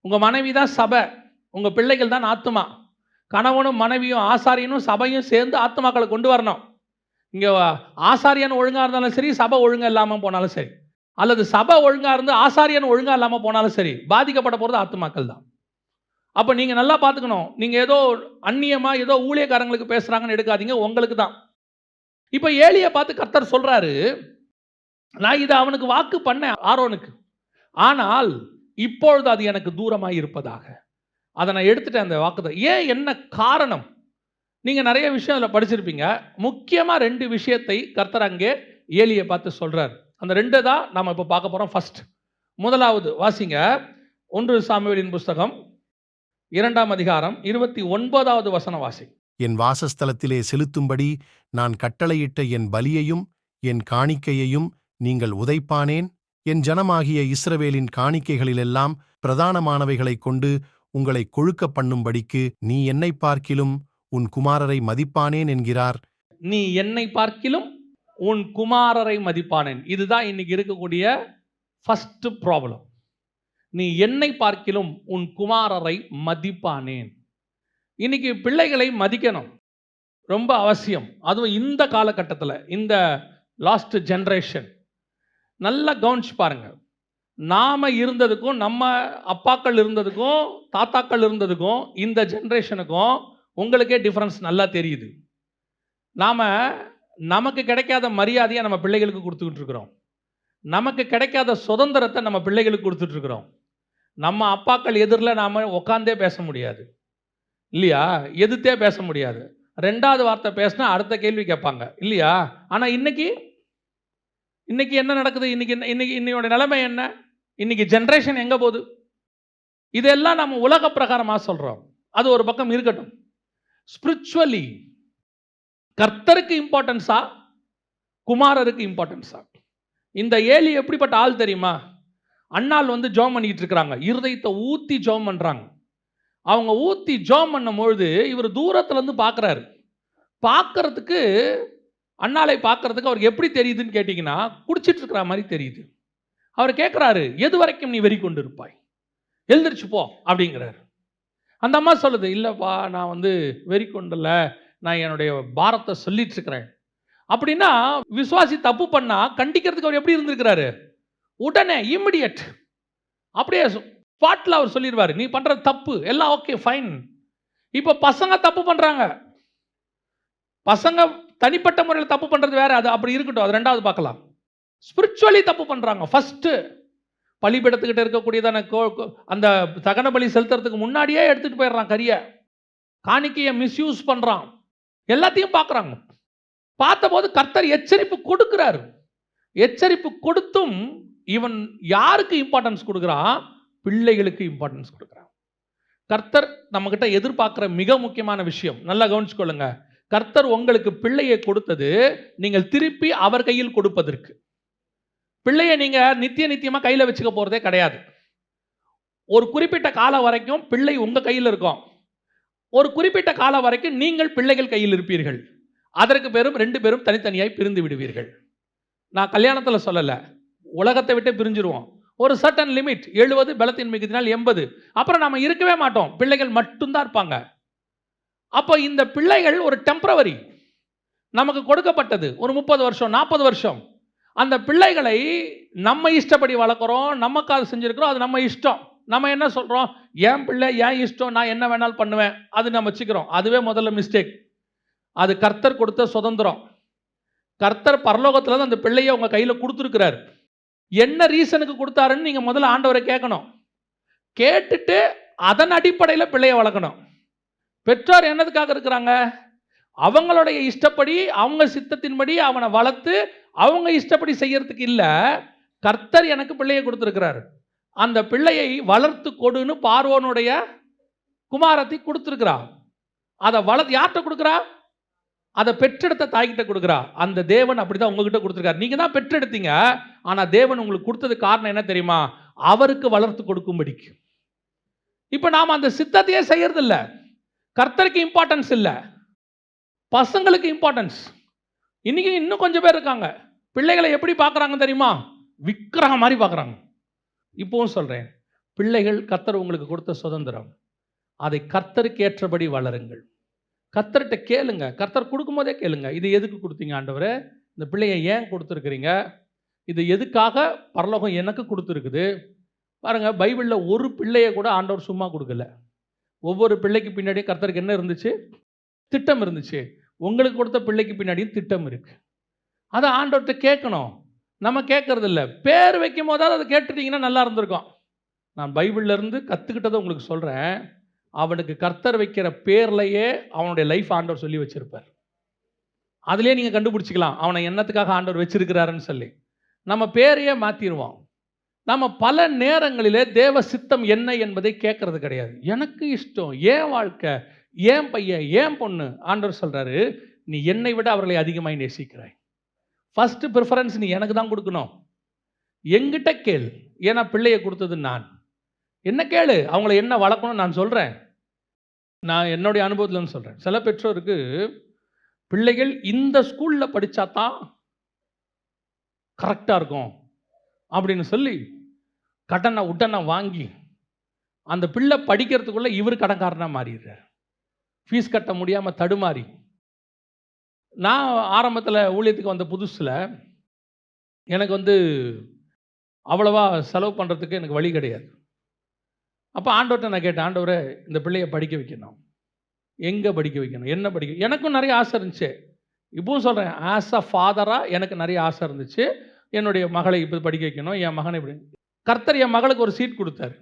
உங்கள் மனைவி தான் சபை, உங்கள் பிள்ளைகள் தான் ஆத்துமா. கணவனும் மனைவியும் ஆசாரியனும் சபையும் சேர்ந்து ஆத்துமாக்களை கொண்டு வரணும். இங்கே ஆசாரியன் ஒழுங்காக இருந்தாலும் சரி, சபை ஒழுங்காக இல்லாமல் போனாலும் சரி, அல்லது சபை ஒழுங்காக இருந்து ஆசாரியன் ஒழுங்காக இல்லாமல் போனாலும் சரி, பாதிக்கப்பட போகிறது ஆத்துமாக்கள் தான். அப்போ நீங்கள் நல்லா பார்த்துக்கணும். நீங்கள் ஏதோ அந்நியமாக ஏதோ ஊழியக்காரங்களுக்கு பேசுகிறாங்கன்னு எடுக்காதீங்க, உங்களுக்கு தான். இப்போ ஏலியை பார்த்து கர்த்தர் சொல்கிறாரு, நான் இதை அவனுக்கு வாக்கு பண்ணேன் ஆரோனுக்கு, ஆனால் இப்பொழுது அது எனக்கு தூரமாக இருப்பதாக. அதை நான் எடுத்துட்டேன் அந்த வாக்குதை. ஏன், என்ன காரணம்? நீங்கள் நிறைய விஷயம் அதில் படிச்சிருப்பீங்க. முக்கியமாக 2 விஷயத்தை கர்த்தர் அங்கே ஏலியை பார்த்து சொல்கிறார். அந்த 2 தான் நாம் இப்போ பார்க்க போகிறோம். ஃபர்ஸ்ட், முதலாவது வாசிங்க, 1 சாமுவேலின் புஸ்தகம் 2ஆம் அதிகாரம் 29வது வசனம் வாசி. என் வாசஸ்தலத்திலே செலுத்தும்படி நான் கட்டளையிட்ட என் பலியையும் என் காணிக்கையையும் நீங்கள் உதைப்பானேன்? என் ஜனமாகிய இஸ்ரவேலின் காணிக்கைகளிலெல்லாம் பிரதானமானவைகளைக் கொண்டு உங்களை கொழுக்க பண்ணும்படிக்கு நீ என்னை பார்க்கிலும் உன் குமாரரை மதிப்பானேன் என்கிறார். நீ என்னை பார்க்கிலும் உன் குமாரரை மதிப்பானேன். இதுதான் இன்னைக்கு இருக்கக்கூடிய ஃபர்ஸ்ட் ப்ராப்ளம். நீ என்னை பார்க்கிலும் உன் குமாரரை மதிப்பானேன். இன்னைக்கு பிள்ளைகளை மதிக்கணும், ரொம்ப அவசியம். அதுவும் இந்த காலகட்டத்தில், இந்த லாஸ்ட் ஜென்ரேஷன். நல்லா கவனிச்சு பாருங்க. நாம இருந்ததுக்கும், நம்ம அப்பாக்கள் இருந்ததுக்கும், தாத்தாக்கள் இருந்ததுக்கும், இந்த ஜென்ரேஷனுக்கும் உங்களுக்கே டிஃப்ரென்ஸ் நல்லா தெரியுது. நமக்கு கிடைக்காத மரியாதையை நம்ம பிள்ளைகளுக்கு கொடுத்துக்கிட்டு இருக்கிறோம். நமக்கு கிடைக்காத சுதந்திரத்தை நம்ம பிள்ளைகளுக்கு கொடுத்துட்டு இருக்கிறோம். நம்ம அப்பாக்கள் எதிரில் நாம் உட்காந்தே பேச முடியாது இல்லையா? எதிர்த்தே பேச முடியாது. 2வது வார்த்தை பேசினா அடுத்த கேள்வி கேட்பாங்க இல்லையா? ஆனால் இன்னைக்கு என்ன நடக்குது? இன்னையோட நிலைமை என்ன? இன்னைக்கு ஜென்ரேஷன் எங்கே போகுது? இதெல்லாம் நம்ம உலக பிரகாரமாக சொல்கிறோம். அது ஒரு பக்கம் இருக்கட்டும். ஸ்பிரிச்சுவலி கர்த்தருக்கு இம்பார்ட்டன்ஸா, குமாரருக்கு இம்பார்ட்டன்ஸா? இந்த ஏலி எப்படிப்பட்ட ஆள் தெரியுமா? அண்ணாள் ஜெபம் பண்ணிக்கிட்டு இருக்கிறாங்க, இருதயத்தை ஊற்றி ஜெபம் பண்ணுறாங்க. அவங்க ஊற்றி ஜெபம் பண்ணும்பொழுது இவர் தூரத்துலேருந்து பார்க்குறாரு. பார்க்கறதுக்கு, அண்ணாளை பார்க்கறதுக்கு அவருக்கு எப்படி தெரியுதுன்னு கேட்டிங்கன்னா, குடிச்சிட்டு இருக்கிற மாதிரி தெரியுது. அவர் கேட்குறாரு, எது வரைக்கும் நீ வெறி கொண்டு இருப்பாய்? எழுந்திரிச்சு போ அப்படிங்கிறாரு. அந்த அம்மா சொல்லுது, இல்லைப்பா நான் வெறி கொண்டல, நான் என்னுடைய பாரத்தை சொல்லிட்டு இருக்கிறேன். அப்படின்னா விசுவாசி தப்பு பண்ணா கண்டிக்கிறதுக்கு அவர் எப்படி இருந்திருக்கிறாரு? உடனே இமிடியட், அப்படியே ஸ்பாட்ல அவர் சொல்லிடுவார், நீ பண்ற தப்பு, எல்லாம் ஓகே ஃபைன். இப்போ பசங்க தப்பு பண்றாங்க. பசங்க தனிப்பட்ட முறையில் தப்பு பண்றது வேற, அது அப்படி இருக்கட்டும், அது 2வது பார்க்கலாம். ஸ்பிரிச்சுவலி தப்பு பண்றாங்க. ஃபர்ஸ்ட் பலிபீடத்துக்கிட்ட இருக்கக்கூடியதான அந்த தகன பலி செலுத்துறதுக்கு முன்னாடியே எடுத்துட்டு போயிடுறான் கரியை, காணிக்கையை மிஸ்யூஸ் பண்றான். எல்லாத்தையும் பார்க்குறாங்க. பார்த்தபோது கர்த்தர் எச்சரிப்பு கொடுக்கிறார். எச்சரிப்பு கொடுத்தும் இவன் யாருக்கு இம்பார்ட்டன்ஸ் கொடுக்குறான்? பிள்ளைகளுக்கு இம்பார்ட்டன்ஸ் கொடுக்குறான். கர்த்தர் நம்மகிட்ட எதிர்பார்க்குற மிக முக்கியமான விஷயம், நல்லா கவனிச்சுக்கொள்ளுங்க. கர்த்தர் உங்களுக்கு பிள்ளையை கொடுத்தது நீங்கள் திருப்பி அவர் கையில் கொடுப்பதற்கு. பிள்ளையை நீங்க நித்தியமா கையில் வச்சுக்க போறதே கிடையாது. ஒரு குறிப்பிட்ட காலம் வரைக்கும் பிள்ளை உங்க கையில் இருக்கும். ஒரு குறிப்பிட்ட காலம் வரைக்கும் நீங்கள் பிள்ளைகள் கையில் இருப்பீர்கள். அதற்கு பேரும் 2 பேரும் தனித்தனியாய் பிரிந்து விடுவீர்கள். நான் கல்யாணத்தில் சொல்லலை, உலகத்தை விட்டு பிரிஞ்சிருவோம். ஒரு சர்டன் லிமிட், 70 பலத்தின் மிகுதினால் 80, அப்புறம் நம்ம இருக்கவே மாட்டோம், பிள்ளைகள் மட்டும்தான் இருப்பாங்க. அப்போ இந்த பிள்ளைகள் ஒரு டெம்பரவரி, நமக்கு கொடுக்கப்பட்டது ஒரு 30 வருஷம் 40 வருஷம். அந்த பிள்ளைகளை நம்ம இஷ்டப்படி வளர்க்குறோம், நமக்காக செஞ்சுருக்கிறோம், அது நம்ம இஷ்டம். நம்ம என்ன சொல்கிறோம்? என் பிள்ளை என் இஷ்டம், நான் என்ன வேணாலும் பண்ணுவேன், அது நம்ம வச்சுக்கிறோம். அதுவே முதல்ல மிஸ்டேக். அது கர்த்தர் கொடுத்த சுதந்திரம். கர்த்தர் பரலோகத்தில் அந்த பிள்ளையை உங்கள் கையில் கொடுத்துருக்கிறார். என்ன ரீசனுக்கு கொடுத்தாருன்னு நீங்கள் முதல்ல ஆண்டவரை கேட்கணும். கேட்டுட்டு அதன் அடிப்படையில் பிள்ளையை வளர்க்கணும். பெற்றோர் என்னதுக்காக இருக்கிறாங்க? அவங்களுடைய இஷ்டப்படி, அவங்க சித்தத்தின்படி அவனை வளர்த்து அவங்க இஷ்டப்படி செய்யறதுக்கு இல்லை. கர்த்தர் எனக்கு பிள்ளையை கொடுத்துருக்கிறார், அந்த பிள்ளையை வளர்த்து கொடுன்னு பார்வோனுடைய குமாரத்தை கொடுத்துருக்கிறா. அதை வளர்த்து யார்கிட்ட கொடுக்குறா? அதை பெற்றெடுத்த தாய்கிட்ட கொடுக்குறா. அந்த தேவன் அப்படிதான் உங்ககிட்ட கொடுத்துருக்காரு. நீங்க தான் பெற்றெடுத்தீங்க, ஆனா தேவன் உங்களுக்கு கொடுத்தது காரணம் என்ன தெரியுமா? அவருக்கு வளர்த்து கொடுக்கும்படிக்கு. இப்ப நாம அந்த சித்தத்தையே செய்யறது இல்லை. கர்த்தருக்கு இம்பார்ட்டன்ஸ் இல்லை, பசங்களுக்கு இம்பார்ட்டன்ஸ். இன்னைக்கு இன்னும் கொஞ்சம் பேர் இருக்காங்க, பிள்ளைகளை எப்படி பார்க்குறாங்க தெரியுமா? விக்கிரகம் மாதிரி பார்க்குறாங்க. இப்பவும் சொல்றேன், பிள்ளைகள் கர்த்தர் உங்களுக்கு கொடுத்த சுதந்திரம். அதை கர்த்தருக்கு ஏற்றபடி வளருங்கள். கர்த்தர்ட்ட கேளுங்க. கர்த்தர் குடுக்கும்போதே கேளுங்க. இது எதுக்கு குடுத்தீங்க ஆண்டவரே? இந்த பிள்ளைய ஏன் குடுத்துருக்கிறீங்க? இது எதுக்காக பரலோகம் எனக்கு குடுத்துருக்குது? பாருங்க, பைபிள்ல ஒரு பிள்ளைய கூட ஆண்டவர் சும்மா குடுக்கல. ஒவ்வொரு பிள்ளைக்கு பின்னாடியும் கர்த்தருக்கு என்ன இருந்துச்சு? திட்டம் இருந்துச்சு. உங்களுக்கு கொடுத்த பிள்ளைக்கு பின்னாடியும் திட்டம் இருக்கு. அத ஆண்டவர்ட்ட கேட்கணும். நம்ம கேட்கறதில்ல. பேர் வைக்கும்போதாவது அத கேட்டுட்டீங்கன்னா நல்லா இருந்திருக்கும். நான் பைபிள்ல இருந்து கத்துக்கிட்டத உங்களுக்கு சொல்றேன். அவனுக்கு கர்த்தர் வைக்கிற பேர்லயே அவனுடைய லைஃப் ஆண்டவர் சொல்லி வச்சிருப்பார். அதிலேயே நீங்க கண்டுபிடிச்சுக்கலாம். அவனை என்னத்துக்காக ஆண்டவர் வச்சிருக்கிறாருன்னு சொல்லி. நம்ம பேரையே மாத்திருவோம். நம்ம பல நேரங்களிலே தேவ சித்தம் என்ன என்பதை கேட்கறது கிடையாது. எனக்கு இஷ்டம், என் வாழ்க்கை, என் பையன், என் பொண்ணு. ஆண்டவர் சொல்றாரு, நீ என்னை விட அவர்களை அதிகமாய் நேசிக்கிறாய். ஃபர்ஸ்ட் ப்ரிஃபரன்ஸ் நீ எனக்கு தான் கொடுக்கணும். என்கிட்ட கேள். ஏன்னா பிள்ளையை கொடுத்தது நான். என்ன கேளு, அவங்கள என்ன வளர்க்கணும் நான் சொல்றேன். நான் என்னுடைய அனுபவத்தில் சொல்றேன். சில பெற்றோருக்கு பிள்ளைகள் இந்த ஸ்கூல்ல படிச்சா தான் கரெக்டா இருக்கும் அப்படின்னு சொல்லி கடனை உடனே வாங்கி அந்த பிள்ளை படிக்கிறதுக்குள்ள இவர் கடன்காரனா மாறிடுறார். ஃபீஸ் கட்ட முடியாம தடுமாறி. நான் ஆரம்பத்தில் ஊழியத்துக்கு வந்த புதுசுல எனக்கு அவ்வளவா செலவு பண்ணுறதுக்கு எனக்கு வழி கிடையாது. அப்போ ஆண்டவர்கிட்ட நான் கேட்டேன், ஆண்டவரே இந்த பிள்ளையை படிக்க வைக்கணும். எங்கே படிக்க வைக்கணும், என்ன படிக்க? எனக்கும் நிறைய ஆசை இருந்துச்சு. இப்பவும் சொல்கிறேன், ஆஸ் அ ஃபாதராக எனக்கு நிறைய ஆசை இருந்துச்சு. என்னுடைய மகளை இப்போ படிக்க வைக்கணும், என் மகனை இப்படி. கர்த்தர் என் மகளுக்கு ஒரு சீட் கொடுத்தாரு.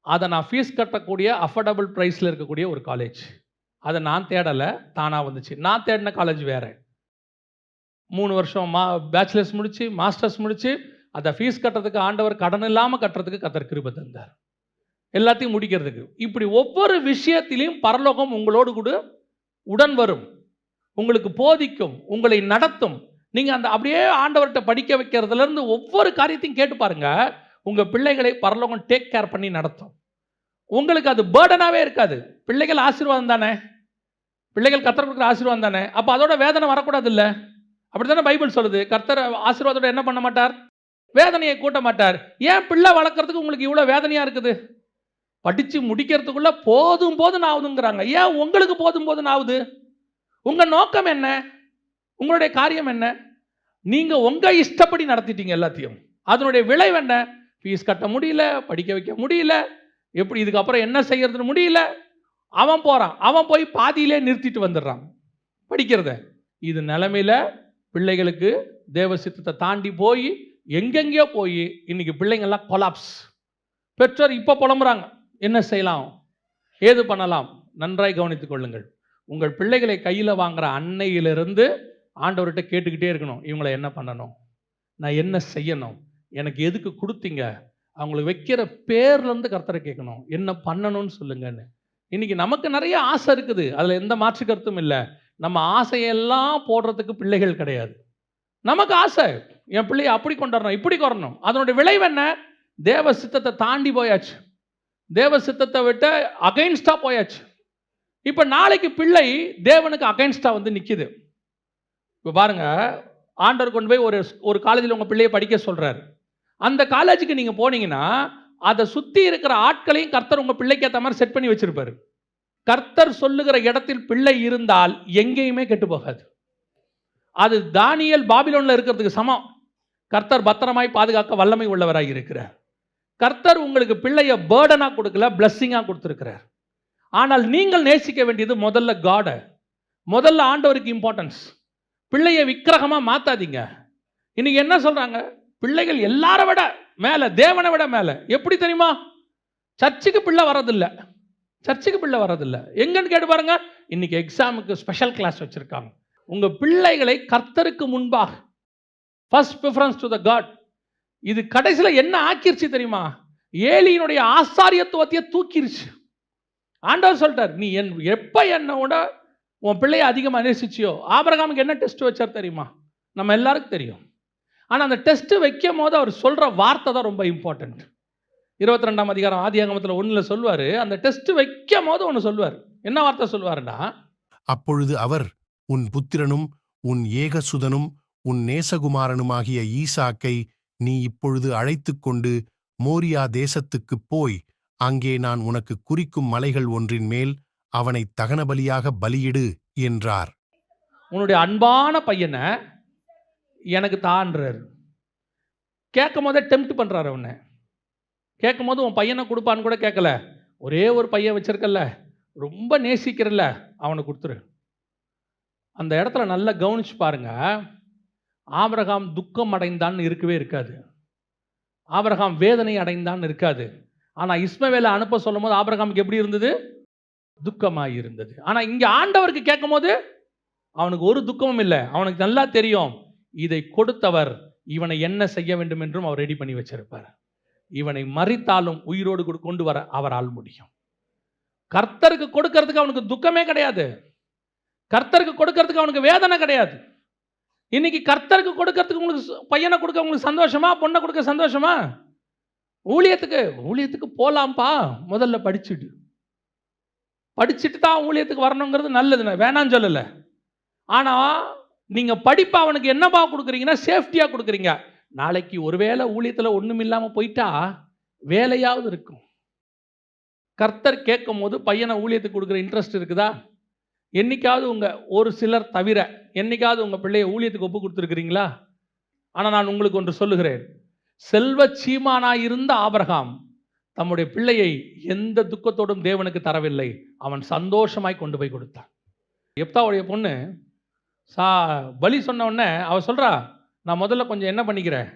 அதை நான் ஃபீஸ் கட்டக்கூடிய அஃபோர்டபுள் ப்ரைஸில் இருக்கக்கூடிய ஒரு காலேஜ். அதை நான் தேடலை, தானாக வந்துச்சு. நான் தேடின காலேஜ் வேறு. 3 வருஷம் பேச்சுலர்ஸ் முடிச்சு, மாஸ்டர்ஸ் முடிச்சு, அதை ஃபீஸ் கட்டுறதுக்கு ஆண்டவர் கடன் இல்லாமல் கட்டுறதுக்கு கர்த்தர் கிருபை தந்தார். எல்லாத்தையும் முடிக்கிறதுக்கு. இப்படி ஒவ்வொரு விஷயத்திலையும் பரலோகம் உங்களோடு கூட உடன் வரும், உங்களுக்கு போதிக்கும், உங்களை நடத்தும். நீங்கள் அந்த அப்படியே ஆண்டவர்கிட்ட படிக்க வைக்கிறதுலேருந்து ஒவ்வொரு காரியத்தையும் கேட்டு பாருங்க. உங்கள் பிள்ளைகளை பரலோகம் டேக் கேர் பண்ணி நடத்தும். உங்களுக்கு அது பேர்டனாகவே இருக்காது. பிள்ளைகள் ஆசீர்வாதம் தானே, பிள்ளைகள் கர்த்தர் கொடுக்குற ஆசீர்வாதம் தானே. அப்போ அதோட வேதனை வரக்கூடாது இல்லை? அப்படி தானே பைபிள் சொல்லுது. கர்த்தர் ஆசீர்வாதத்தோட என்ன பண்ண மாட்டார்? வேதனையை கூட்ட மாட்டார். ஏன் பிள்ளை வளர்க்குறதுக்கு உங்களுக்கு இவ்வளோ வேதனையாக இருக்குது? படித்து முடிக்கிறதுக்குள்ள போதும் போதும் ஆகுதுங்கிறாங்க. ஏன் உங்களுக்கு போதும் போதும் ஆகுது? உங்கள் நோக்கம் என்ன? உங்களுடைய காரியம் என்ன? நீங்கள் உங்கள் இஷ்டப்படி நடத்திட்டீங்க எல்லாத்தையும். அதனுடைய விளைவு என்ன? ஃபீஸ் கட்ட முடியல, படிக்க வைக்க முடியல, எப்படி இதுக்கப்புறம் என்ன செய்யறதுன்னு முடியல. அவன் போகிறான், அவன் போய் பாதியிலே நிறுத்திட்டு வந்துடுறான் படிக்கிறத. இது நிலைமையில் பிள்ளைகளுக்கு தேவ சித்தத்தை தாண்டி போய் எங்கெங்கேயோ போய் இன்னைக்கு பிள்ளைங்கள்லாம் கொலாப்ஸ். பெற்றோர் இப்போ புலம்புறாங்க, என்ன செய்யலாம், ஏது பண்ணலாம்? நன்றாய் கவனித்துக் கொள்ளுங்கள். உங்கள் பிள்ளைகளை கையில் வாங்குற அன்னையிலிருந்து ஆண்டவர்கிட்ட கேட்டுக்கிட்டே இருக்கணும், இவங்களை என்ன பண்ணணும், நான் என்ன செய்யணும், எனக்கு எதுக்கு கொடுத்தீங்க, அவங்களுக்கு வைக்கிற பேர்லேருந்து கர்த்தரை கேட்கணும், என்ன பண்ணணும்னு சொல்லுங்கன்னு. இன்னைக்கு நமக்கு நிறைய ஆசை இருக்குது, அதில் எந்த மாற்று கருத்தும் இல்லை. நம்ம ஆசையெல்லாம் போடுறதுக்கு பிள்ளைகள் கிடையாது. நமக்கு ஆசை, என் பிள்ளையை அப்படி கொண்டாடணும், இப்படி கொறணும். அதனுடைய விளைவு என்ன? தேவ சித்தத்தை தாண்டி போயாச்சு, தேவ சித்தத்தை விட்டு அகைன்ஸ்டா போயாச்சு. இப்போ நாளைக்கு பிள்ளை தேவனுக்கு அகைன்ஸ்டா நிற்கிது. இப்போ பாருங்க, ஆண்டவர் கொண்டு போய் ஒரு காலேஜில் உங்கள் பிள்ளையை படிக்க சொல்றாரு. அந்த காலேஜுக்கு நீங்கள் போனீங்கன்னா அதை சுற்றி இருக்கிற ஆட்களையும் கர்த்தர் உங்கள் பிள்ளைக்கு ஏற்ற மாதிரி செட் பண்ணி வச்சிருப்பாரு. கர்த்தர் சொல்லுகிற இடத்தில் பிள்ளை இருந்தால் எங்கேயுமே கெட்டு போகாது. அது தானியேல் பாபிலோனில் இருக்கிறதுக்கு சமம். கர்த்தர் பத்திரமாய் பாதுகாக்க வல்லமை உள்ளவராக இருக்கிறார். கர்த்தர் உங்களுக்கு பிள்ளைய பேர்டனாக கொடுக்கல, பிளஸ்ஸிங்காக கொடுத்துருக்கிறார். ஆனால் நீங்கள் நேசிக்க வேண்டியது முதல்ல காடை, முதல்ல ஆண்டவருக்கு இம்பார்ட்டன்ஸ். பிள்ளையை விக்கிரகமாக மாற்றாதீங்க. இன்னைக்கு என்ன சொல்கிறாங்க, பிள்ளைகள் எல்லாரை விட மேலே, தேவனை விட மேலே. எப்படி தெரியுமா? சர்ச்சுக்கு பிள்ளை வரதில்லை, சர்ச்சுக்கு பிள்ளை வரதில்லை. எங்கன்னு கேட்டு பாருங்க. இன்னைக்கு எக்ஸாமுக்கு ஸ்பெஷல் கிளாஸ் வச்சுருக்காங்க. உங்கள் பிள்ளைகளை கர்த்தருக்கு முன்பாக first preference to the God. இது கடைசியில் என்ன ஆக்கிருச்சு தெரியுமா? ஏலியினுடைய ஆசாரியத்துவத்தையே தூக்கிருச்சு. ஆண்டவர் சொல்லிட்டார், நீ எப்போ என்னோட உன் பிள்ளையை அதிகமாக நேசிச்சியோ. ஆபிரகாமுக்கு என்ன டெஸ்ட் வச்சார் தெரியுமா? நம்ம எல்லாருக்கும் தெரியும். ஆனால் அந்த டெஸ்ட் வைக்கும் போது அவர் சொல்கிற வார்த்தை தான் ரொம்ப இம்பார்ட்டன்ட். 22ஆம் அதிகாரம் ஆதியாகமத்தில் 1 சொல்வார். அந்த டெஸ்ட் வைக்கும் போது ஒன்று சொல்வார். என்ன வார்த்தை சொல்வாருன்னா, அப்பொழுது அவர், உன் புத்திரனும் உன் ஏகசுதனும் உன் நேசகுமாரனுமாகிய ஈசாக்கை நீ இப்பொழுது அழைத்து கொண்டு மோரியா தேசத்துக்குப் போய் அங்கே நான் உனக்கு குறிக்கும் மலைகள் ஒன்றின் மேல் அவனை தகனபலியாக பலியிடு என்றார். உன்னுடைய அன்பான பையனை எனக்கு தான்றாரு. கேட்கும் போதே டெம்ப்ட் பண்றாரு. அவனை கேட்கும் போது உன் பையனை கொடுப்பான்னு கூட கேட்கல. ஒரே ஒரு பையன் வச்சிருக்கல, ரொம்ப நேசிக்கிறல்ல, அவனை கொடுத்துரு. அந்த இடத்துல நல்லா கவனிச்சு பாருங்க. ஆபிரகாம் துக்கம் அடைந்தான்னு இருக்கவே இருக்காது. ஆபிரகாம் வேதனை அடைந்தான்னு இருக்காது. ஆனா இஸ்மவேலை அனுப்ப சொல்லும் போது ஆபிரகாமுக்கு எப்படி இருந்தது? துக்கமாய் இருந்தது. ஆனா இங்க ஆண்டவருக்கு கேட்கும் போது அவனுக்கு ஒரு துக்கமும் இல்லை. அவனுக்கு நல்லா தெரியும், இதை கொடுத்தவர் இவனை என்ன செய்ய வேண்டும் என்றும் அவர் ரெடி பண்ணி வச்சிருப்பார். இவனை மரித்தாலும் உயிரோடு கொண்டு வர அவரால் முடியும். கர்த்தருக்கு கொடுக்கறதுக்கு அவனுக்கு துக்கமே கிடையாது. கர்த்தருக்கு கொடுக்கறதுக்கு அவனுக்கு வேதனை கிடையாது. இன்னைக்கு கர்த்தருக்கு கொடுக்கறதுக்கு உங்களுக்கு பையனை கொடுக்க உங்களுக்கு சந்தோஷமா, பொண்ணை கொடுக்க சந்தோஷமா? ஊழியத்துக்கு போலாம்ப்பா, முதல்ல படிச்சுட்டு தான் ஊழியத்துக்கு வரணுங்கிறது நல்லது, வேணான்னு சொல்லல. ஆனா நீங்க படிப்பா அவனுக்கு என்னப்பா கொடுக்குறீங்கன்னா சேஃப்டியா கொடுக்குறீங்க. நாளைக்கு ஒருவேளை ஊழியத்தில் ஒன்றும் இல்லாமல் போயிட்டா வேலையாவது இருக்கும். கர்த்தர் கேட்கும் போது பையனை ஊழியத்துக்கு கொடுக்குற இன்ட்ரெஸ்ட் இருக்குதா? என்னைக்காவது ஒரு சிலர் தவிர என்னைக்காவது உங்கள் பிள்ளையை ஊழியத்துக்கு ஒப்பு கொடுத்துருக்கிறீங்களா? ஆனால் நான் உங்களுக்கு ஒன்று சொல்லுகிறேன், செல்வ சீமானாய் இருந்த ஆபிரகாம் தம்முடைய பிள்ளையை எந்த துக்கத்தோடும் தேவனுக்கு தரவில்லை. அவன் சந்தோஷமாய் கொண்டு போய் கொடுத்தான். எப்தாவுடைய பொண்ணு பலி சொன்ன உடனே அவ சொல்றா, நான் முதல்ல கொஞ்சம் என்ன பண்ணிக்கிறேன்,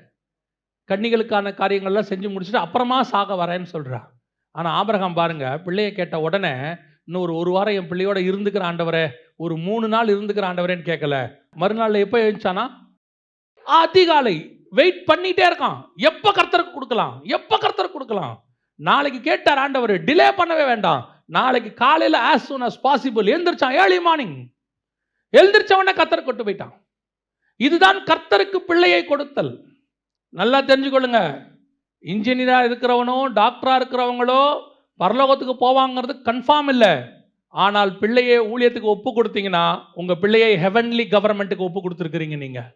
கன்னிகளுக்கான காரியங்கள்லாம் செஞ்சு முடிச்சுட்டு அப்புறமா சாக வரேன்னு சொல்றா. ஆனால் ஆபிரகாம் பாருங்க, பிள்ளையை கேட்ட உடனே இன்னும் ஒரு வாரம் என் பிள்ளையோட இருந்துக்கிற ஆண்டவரே, ஒரு 3 நாள் இருந்துக்கிற ஆண்டவரேன்னு கேட்கல. மறுநாள் எப்போ எழுந்தானா? அதிகாலை வெயிட் பண்ணிட்டே இருக்கான். எப்போ கர்த்தருக்கு கொடுக்கலாம். நாளைக்கு கேட்டார் ஆண்டவர், டிலே பண்ணவே வேண்டாம், நாளைக்கு காலையில் as soon as possible எழுந்திரிச்சான். ஏர்லி மார்னிங் எழுந்திரிச்ச உடனே கர்த்தருக்கு கொண்டு போயிட்டான். இதுதான் கர்த்தருக்கு பிள்ளையை கொடுத்தல். நல்லா தெரிஞ்சுக்கொள்ளுங்க, இன்ஜினியராக இருக்கிறவனோ டாக்டராக இருக்கிறவங்களோ பரலோகத்துக்கு போவாங்கிறது கன்ஃபார்ம் இல்லை. ஆனால் பிள்ளையை ஊழியத்துக்கு ஒப்பு கொடுத்தீங்கன்னா உங்கள் பிள்ளையை ஹெவன்லி கவர்மெண்ட்டுக்கு ஒப்பு கொடுத்துருக்கிறீங்க. நீங்கள்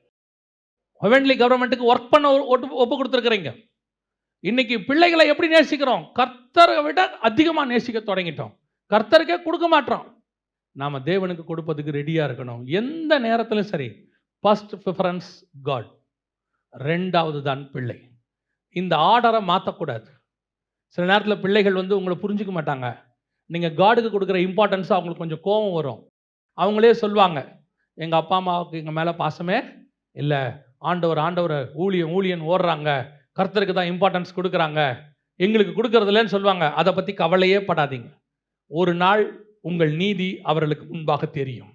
ஹெவன்லி கவர்மெண்ட்டுக்கு ஒர்க் பண்ண ஒப்பு கொடுத்துருக்கிறீங்க. இன்னைக்கு பிள்ளைகளை எப்படி நேசிக்கிறோம்? கர்த்தரை விட அதிகமாக நேசிக்க தொடங்கிட்டோம். கர்த்தருக்கே கொடுக்க மாட்டோம். நாம் தேவனுக்கு கொடுப்பதுக்கு ரெடியாக இருக்கணும். எந்த நேரத்திலும் சரி, ஃபர்ஸ்ட் ப்ரிஃபரன்ஸ் காட், ரெண்டாவது தான் பிள்ளை. இந்த ஆர்டரை மாற்றக்கூடாது. சில நேரத்தில் பிள்ளைகள் உங்களை புரிஞ்சுக்க மாட்டாங்க. நீங்கள் காடுக்கு கொடுக்குற இம்பார்ட்டன்ஸை அவங்களுக்கு கொஞ்சம் கோபம் வரும். அவங்களே சொல்லுவாங்க, எங்கள் அப்பா அம்மாவுக்கு எங்கள் மேலே பாசமே இல்லை, ஆண்டவர் ஊழியன் ஓடுறாங்க, கர்த்தருக்கு தான் இம்பார்ட்டன்ஸ் கொடுக்குறாங்க, எங்களுக்கு கொடுக்கறதில்லன்னு சொல்லுவாங்க. அதை பற்றி கவலையே படாதீங்க. ஒரு நாள் உங்கள் நீதி அவர்களுக்கு முன்பாக தெரியும்.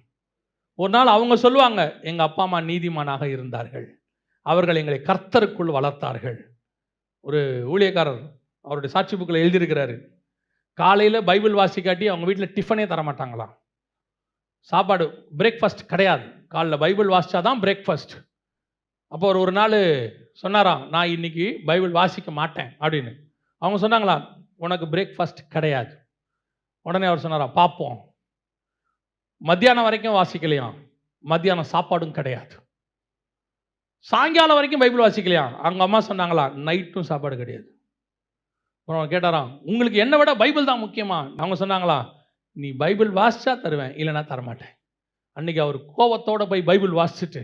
ஒரு நாள் அவங்க சொல்லுவாங்க, எங்கள் அப்பா அம்மா நீதிமானாக இருந்தார்கள், அவர்கள் எங்களை கர்த்தருக்குள் வளர்த்தார்கள். ஒரு ஊழியக்காரர் அவருடைய சாட்சி புக்கில் எழுதியிருக்கிறாரு, காலையில் பைபிள் வாசிக்காட்டி அவங்க வீட்டில் டிஃபனே தரமாட்டாங்களாம். சாப்பாடு பிரேக்ஃபாஸ்ட் கிடையாது, காலைல பைபிள் வாசித்தா தான் பிரேக்ஃபாஸ்ட். அப்போ ஒரு நாள் சொன்னாராம், நான் இன்னைக்கு பைபிள் வாசிக்க மாட்டேன் அப்படின்னு. அவங்க சொன்னாங்களா, உனக்கு பிரேக்ஃபாஸ்ட் கிடையாது. உடனே அவர் சொன்னாராம், பார்ப்போம். மத்தியானம் வரைக்கும் வாசிக்கலையாம், மத்தியானம் சாப்பாடும் கிடையாது. சாயங்காலம் வரைக்கும் பைபிள் வாசிக்கலையாம். அவங்க அம்மா சொன்னாங்களா, நைட்டும் சாப்பாடு கிடையாது. அப்புறம் கேட்டாராம், உங்களுக்கு என்னை விட பைபிள் தான் முக்கியமா? அவங்க சொன்னாங்களா, நீ பைபிள் வாசிச்சா தருவேன், இல்லைன்னா தரமாட்டேன். அன்னைக்கு அவர் கோபத்தோட போய் பைபிள் வாசிச்சுட்டு,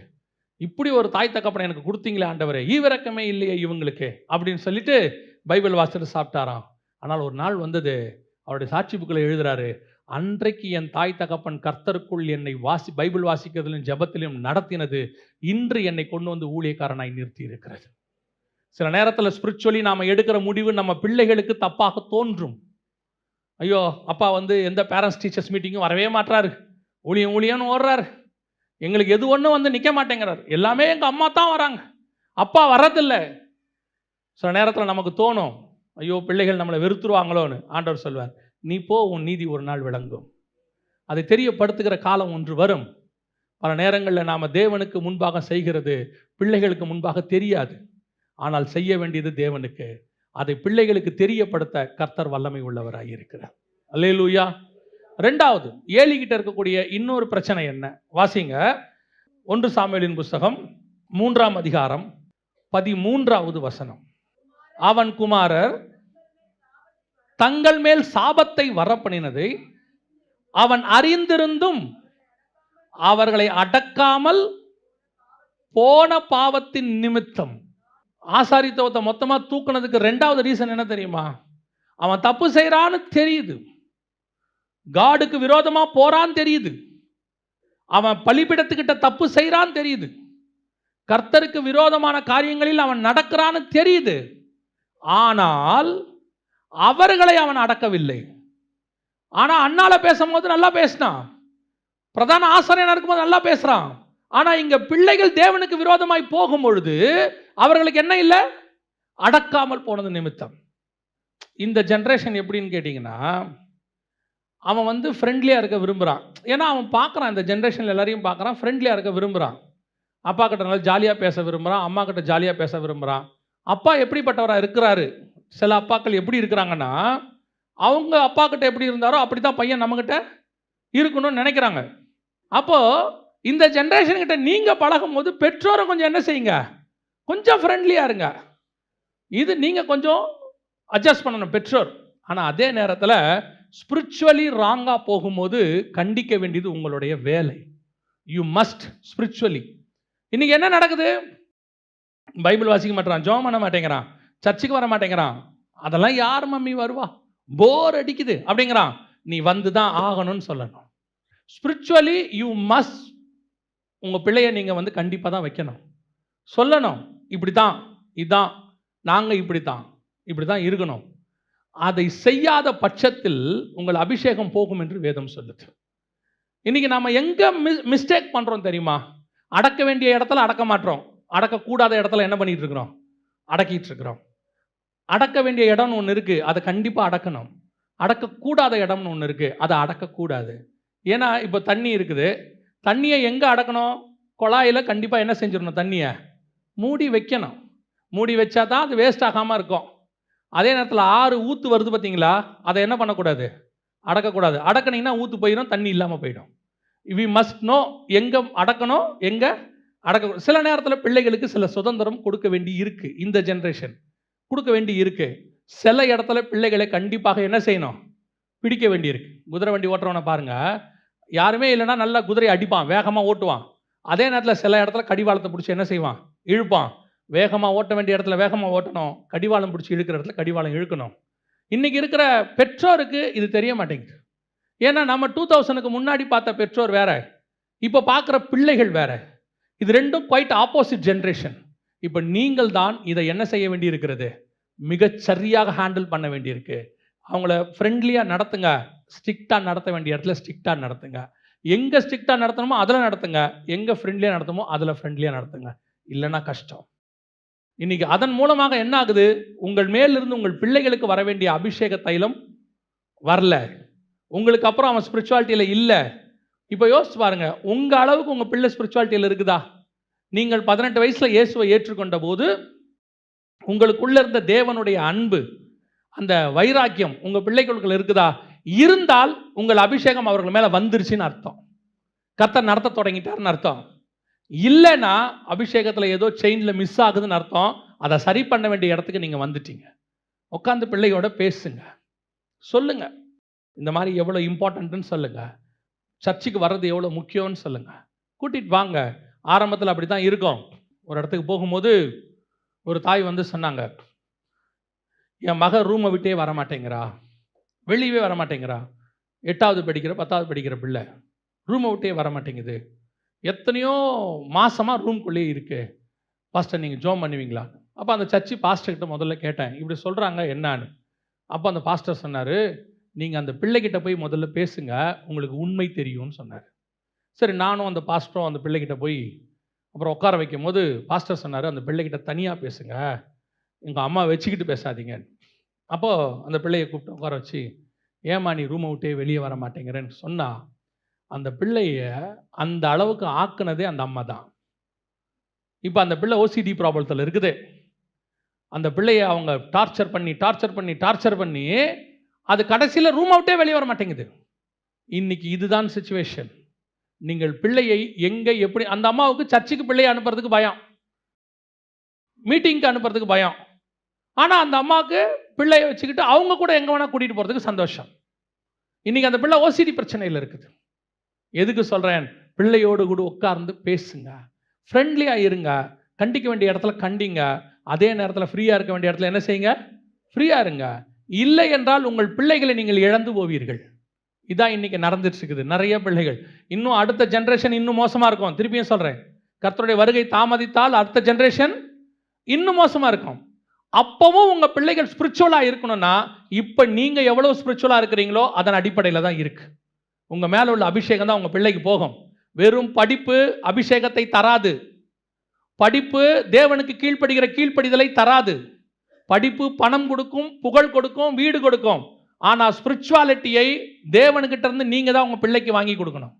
இப்படி ஒரு தாய் தகப்பனை எனக்கு கொடுத்தீங்களே ஆண்டவரே, ஈவிரக்கமே இல்லையே இவங்களுக்கு அப்படின்னு சொல்லிட்டு பைபிள் வாசிச்சுட்டு சாப்பிட்டாராம். ஆனால் ஒரு நாள் வந்தது, அவருடைய சாட்சி புக்கில் எழுதுறாரு, அன்றைக்கு என் தாய் தகப்பன் கர்த்தருக்குள் என்னை பைபிள் வாசிக்கிறதிலும் ஜெபத்திலும் நடத்தினது இன்று என்னை கொண்டு வந்து ஊழியக்காரனாய் நிறுத்தி இருக்கிறது. சில நேரத்தில் ஸ்பிரிச்சுவலி நாம் எடுக்கிற முடிவு நம்ம பிள்ளைகளுக்கு தப்பாக தோன்றும். ஐயோ, அப்பா எந்த பேரண்ட்ஸ் டீச்சர்ஸ் மீட்டிங்கும் வரவே மாட்டாரு, ஊழியன்னு ஓடுறாரு, எங்களுக்கு எது ஒன்றும் நிற்க மாட்டேங்கிறார், எல்லாமே எங்கள் அம்மா தான் வராங்க, அப்பா வர்றதில்லை. சில நேரத்தில் நமக்கு தோணும், ஐயோ பிள்ளைகள் நம்மளை வெறுத்துருவாங்களோன்னு. ஆண்டவர் சொல்வார், நீ போ, உன் நீதி ஒரு நாள் விளங்கும். அதை தெரியப்படுத்துகிற காலம் ஒன்று வரும். பல நேரங்களில் நாம் தேவனுக்கு முன்பாக செய்கிறது பிள்ளைகளுக்கு முன்பாக தெரியாது, ஆனால் செய்ய வேண்டியது தேவனுக்கு. அதை பிள்ளைகளுக்கு தெரியப்படுத்த கர்த்தர் வல்லமை உள்ளவராக இருக்கிறார். அல்லேலூயா. ரெண்டாவது, ஏலிகிட்ட இருக்கக்கூடிய இன்னொரு பிரச்சனை என்ன? வாசிங்க, 1 சாமுவேலின் புஸ்தகம் 3ஆம் அதிகாரம் 13வது வசனம். அவன் குமாரர் தங்கள் மேல் சாபத்தை வரப்பண்ணினதை அவன் அறிந்திருந்தும் அவர்களை அடக்காமல் போன பாவத்தின் நிமித்தம். ஆசாரித்துவத்தை மொத்தமா தூக்குனதுக்கு 2வது ரீசன் என்ன தெரியுமா? அவன் தப்பு செய்யறான்னு தெரியுது, காடுக்கு விரோதமா போறான்னு தெரியுது, அவன் பலிபீடத்துக்கிட்ட தப்பு செய்யறான்னு தெரியுது, கர்த்தருக்கு விரோதமான காரியங்களில் அவன் நடக்கிறான்னு தெரியுது. ஆனால் அவர்களை அவன் அடக்கவில்லை. ஆனா அண்ணால பேசும்போது நல்லா பேசினான், பிரதான ஆசாரியனா இருக்கும்போது நல்லா பேசுறான். ஆனா இங்க பிள்ளைகள் தேவனுக்கு விரோதமாய் போகும் பொழுது அவர்களுக்கு என்ன இல்லை? அடக்காமல் போனது நிமித்தம். இந்த ஜெனரேஷன் எப்படின்னு கேட்டீங்கன்னா, அவன் வந்து ஃப்ரெண்ட்லியா இருக்க விரும்புறான். ஏன்னா அவன் பார்க்குறான், இந்த ஜென்ரேஷனில் எல்லாரையும் பார்க்குறான், ஃப்ரெண்ட்லியா இருக்க விரும்புகிறான். அப்பா கிட்ட நல்லா ஜாலியாக பேச விரும்புகிறான், அம்மா கிட்ட ஜாலியாக பேச விரும்புகிறான். அப்பா எப்படிப்பட்டவராக இருக்கிறாரு? சில அப்பாக்கள் எப்படி இருக்கிறாங்கன்னா, அவங்க அப்பா கிட்ட எப்படி இருந்தாரோ அப்படி தான் பையன் நம்மக்கிட்ட இருக்கணும்னு நினைக்கிறாங்க. அப்போது இந்த ஜென்ரேஷன் கிட்ட நீங்கள் பழகும் போது பெற்றோரை கொஞ்சம் என்ன செய்யுங்க, கொஞ்சம் ஃப்ரெண்ட்லியாக இருங்க. இது நீங்கள் கொஞ்சம் அட்ஜஸ்ட் பண்ணணும் பெற்றோர். ஆனால் அதே நேரத்தில் ஸ்பிரிச்சுவலி ராங்காக போகும்போது கண்டிக்க வேண்டியது உங்களுடைய வேலை. You must spiritually. இன்னைக்கு என்ன நடக்குது? பைபிள் வாசிக்க மாட்டேறான், ஜெபம் பண்ண மாட்டேங்கிறான், சர்ச்சுக்கு வர மாட்டேங்கிறான். அதெல்லாம் யார் மம்மி வருவா, போர் அடிக்குது அப்படிங்கிறான். நீ வந்து தான் ஆகணும்னு சொல்லணும். Spiritually you must. உங்கள் பிள்ளைய நீங்கள் வந்து கண்டிப்பாக தான் வைக்கணும், சொல்லணும். இப்படி தான், இதுதான், நாங்கள் இப்படி தான் இருக்கணும். அதை செய்யாத பட்சத்தில் உங்கள் அபிஷேகம் போகும் என்று வேதம் சொல்லுது. இன்னைக்கு நாம் எங்கே மிஸ்டேக் பண்ணுறோம் தெரியுமா? அடக்க வேண்டிய இடத்துல அடக்க மாட்டோம், அடக்கக்கூடாத இடத்துல என்ன பண்ணிட்டு இருக்கிறோம்? அடக்கிட்டு இருக்கிறோம். அடக்க வேண்டிய இடம்னு ஒன்று இருக்குது, அதை கண்டிப்பாக அடக்கணும். அடக்கக்கூடாத இடம்னு ஒன்று இருக்குது, அதை அடக்கக்கூடாது. ஏன்னா இப்போ தண்ணி இருக்குது, தண்ணியை எங்கே அடக்கணும்? குழாயில் கண்டிப்பாக என்ன செஞ்சிடணும்? தண்ணியை மூடி வைக்கணும். மூடி வச்சா தான் அது வேஸ்ட் ஆகாமல் இருக்கும். அதே நேரத்தில் 6 ஊற்று வருது பார்த்தீங்களா, அதை என்ன பண்ணக்கூடாது? அடக்கக்கூடாது. அடக்கினீங்கன்னா ஊற்று போயிடும், தண்ணி இல்லாமல் போயிடும். வி மஸ்ட் நோ எங்கே அடக்கணும், எங்கே அடக்க. சில நேரத்தில் பிள்ளைகளுக்கு சில சுதந்திரம் கொடுக்க வேண்டி இருக்குது, இந்த ஜென்ரேஷன் கொடுக்க வேண்டி இருக்குது. சில இடத்துல பிள்ளைகளை கண்டிப்பாக என்ன செய்யணும்? பிடிக்க வேண்டி இருக்கு. குதிரை வண்டி ஓட்டுறவனை பாருங்கள், யாருமே இல்லைன்னா நல்லா குதிரையை அடிப்பான், வேகமாக ஓட்டுவான். அதே நேரத்தில் சில இடத்துல கடிவாளத்தை பிடிச்சி என்ன செய்வான்? இழுப்பான். வேகமாக ஓட்ட வேண்டிய இடத்துல வேகமாக ஓட்டணும், கடிவாளம் பிடிச்சி இழுக்கிற இடத்துல கடிவாளம் இழுக்கணும். இன்றைக்கி இருக்கிற பெற்றோருக்கு இது தெரிய மாட்டேங்குது. ஏன்னா நம்ம 2000க்கு முன்னாடி பார்த்த பெற்றோர் வேற, இப்போ பார்க்குற பிள்ளைகள் வேற. இது ரெண்டும் குவைட் ஆப்போசிட் ஜென்ரேஷன். இப்போ நீங்கள் தான் இதை என்ன செய்ய வேண்டி இருக்கிறது? மிகச் சரியாக ஹேண்டில் பண்ண வேண்டியிருக்கு. அவங்கள ஃப்ரெண்ட்லியாக நடத்துங்க, ஸ்ட்ரிக்டாக நடத்த வேண்டிய இடத்துல ஸ்ட்ரிக்டாக நடத்துங்க. எங்கே ஸ்ட்ரிக்டாக நடத்தணுமோ அதில் நடத்துங்க, எங்கே ஃப்ரெண்ட்லியாக நடத்தணுமோ அதில் ஃப்ரெண்ட்லியாக நடத்துங்க. இல்லைன்னா கஷ்டம். இன்னைக்கு அதன் மூலமாக என்ன ஆகுது? உங்கள் மேலிருந்து உங்கள் பிள்ளைகளுக்கு வர வேண்டிய அபிஷேக தைலம் வரல, உங்களுக்கு அப்புறம் அவன் ஸ்பிரிச்சுவாலிட்டியில் இல்லை. இப்போ யோசிச்சு பாருங்க, உங்கள் அளவுக்கு உங்கள் பிள்ளை ஸ்பிரிச்சுவாலிட்டியில் இருக்குதா? நீங்கள் 18 வயசில் இயேசுவை ஏற்றுக்கொண்ட போது உங்களுக்குள்ள இருந்த தேவனுடைய அன்பு, அந்த வைராக்கியம் உங்கள் பிள்ளைகளுக்குள்ள இருக்குதா? இருந்தால் உங்கள் அபிஷேகம் அவர்கள் மேலே வந்துருச்சுன்னு அர்த்தம், கர்த்தர் நடத்த தொடங்கிட்டாருன்னு அர்த்தம். இல்லைன்னா அபிஷேகத்தில் ஏதோ செயினில் மிஸ் ஆகுதுன்னு அர்த்தம். அதை சரி பண்ண வேண்டிய இடத்துக்கு நீங்கள் வந்துட்டீங்க. உட்காந்து பிள்ளையோட பேசுங்க, சொல்லுங்க இந்த மாதிரி எவ்வளோ இம்பார்ட்டன்ட்னு சொல்லுங்க, சர்ச்சுக்கு வர்றது எவ்வளோ முக்கியம்னு சொல்லுங்க, கூட்டிகிட்டு வாங்க. ஆரம்பத்தில் அப்படி தான் இருக்கும். ஒரு இடத்துக்கு போகும்போது ஒரு தாய் வந்து சொன்னாங்க, என் மக ரூமை விட்டே வர மாட்டேங்கிறா, வெளியவே வர மாட்டேங்கிறா, 8வது படிக்கிற 10வது படிக்கிற பிள்ளை ரூமை விட்டே வர மாட்டேங்குது, எத்தனையோ மாசமாக ரூம்குள்ளேயே இருக்கு, பாஸ்டர் நீங்கள் ஜோம் பண்ணுவீங்களா? அப்போ அந்த சர்ச்சு பாஸ்டர்கிட்ட முதல்ல கேட்டேன், இப்படி சொல்கிறாங்க என்னான்னு. அப்போ அந்த பாஸ்டர் சொன்னார், நீங்கள் அந்த பிள்ளைகிட்ட போய் முதல்ல பேசுங்க, உங்களுக்கு உண்மை தெரியும்னு சொன்னார். சரி, நானும் அந்த பாஸ்டரும் அந்த பிள்ளைகிட்ட போய் அப்புறம் உட்கார வைக்கும் போது பாஸ்டர் சொன்னார், அந்த பிள்ளைகிட்ட தனியாக பேசுங்க, எங்கள் அம்மா வச்சுக்கிட்டு பேசாதீங்க. அப்போது அந்த பிள்ளையை கூப்பிட்டு உட்கார வச்சு, ஏம்மா நீ ரூமை விட்டே வெளியே வர மாட்டேங்கிறேன்னு சொன்னால், அந்த பிள்ளைய அந்த அளவுக்கு ஆக்குனதே அந்த அம்மா தான். இப்போ அந்த பிள்ளை ஓசிடி ப்ராப்ளத்தில் இருக்குது. அந்த பிள்ளையை அவங்க டார்ச்சர் பண்ணி அது கடைசியில் ரூம் அவுட்டே வெளியே வர மாட்டேங்குது. இன்னைக்கு இதுதான் சிச்சுவேஷன். நீங்கள் பிள்ளையை எங்கே எப்படி, அந்த அம்மாவுக்கு சர்ச்சுக்கு பிள்ளையை அனுப்புறதுக்கு பயம், மீட்டிங்க்கு அனுப்புறதுக்கு பயம். ஆனால் அந்த அம்மாவுக்கு பிள்ளையை வச்சுக்கிட்டு அவங்க கூட எங்கே வேணால் கூட்டிகிட்டு போகிறதுக்கு சந்தோஷம். இன்றைக்கி அந்த பிள்ளை ஓசிடி பிரச்சனையில் இருக்குது. எதுக்கு சொல்கிறேன்? பிள்ளையோடு கூட உட்கார்ந்து பேசுங்க, ஃப்ரெண்ட்லியாக இருங்க, கண்டிக்க வேண்டிய இடத்துல கண்டிங்க, அதே நேரத்தில் ஃப்ரீயாக இருக்க வேண்டிய இடத்துல என்ன செய்யுங்க? ஃப்ரீயாக இருங்க. இல்லை என்றால் உங்கள் பிள்ளைகளை நீங்கள் இழந்து போவீர்கள். இதான் இன்றைக்கி நடந்துட்டு இருக்குது. நிறைய பிள்ளைகள் இன்னும் அடுத்த ஜென்ரேஷன் இன்னும் மோசமாக இருக்கும். திருப்பியும் சொல்கிறேன், கர்த்தருடைய வருகை தாமதித்தால் அடுத்த ஜென்ரேஷன் இன்னும் மோசமாக இருக்கும். அப்பவும் உங்கள் பிள்ளைகள் ஸ்பிரிச்சுவலாக இருக்கணும்னா இப்போ நீங்கள் எவ்வளோ ஸ்பிரிச்சுவலாக இருக்கிறீங்களோ அதன் அடிப்படையில் தான் இருக்குது. உங்கள் மேலே உள்ள அபிஷேகம் தான் உங்கள் பிள்ளைக்கு போகும். வெறும் படிப்பு அபிஷேகத்தை தராது. படிப்பு தேவனுக்கு கீழ்ப்படிதலை தராது. படிப்பு பணம் கொடுக்கும், புகழ் கொடுக்கும், வீடு கொடுக்கும். ஆனால் ஸ்பிரிச்சுவாலிட்டியை தேவனுக்கிட்ட இருந்து நீங்கள் தான் உங்கள் பிள்ளைக்கு வாங்கி கொடுக்கணும்.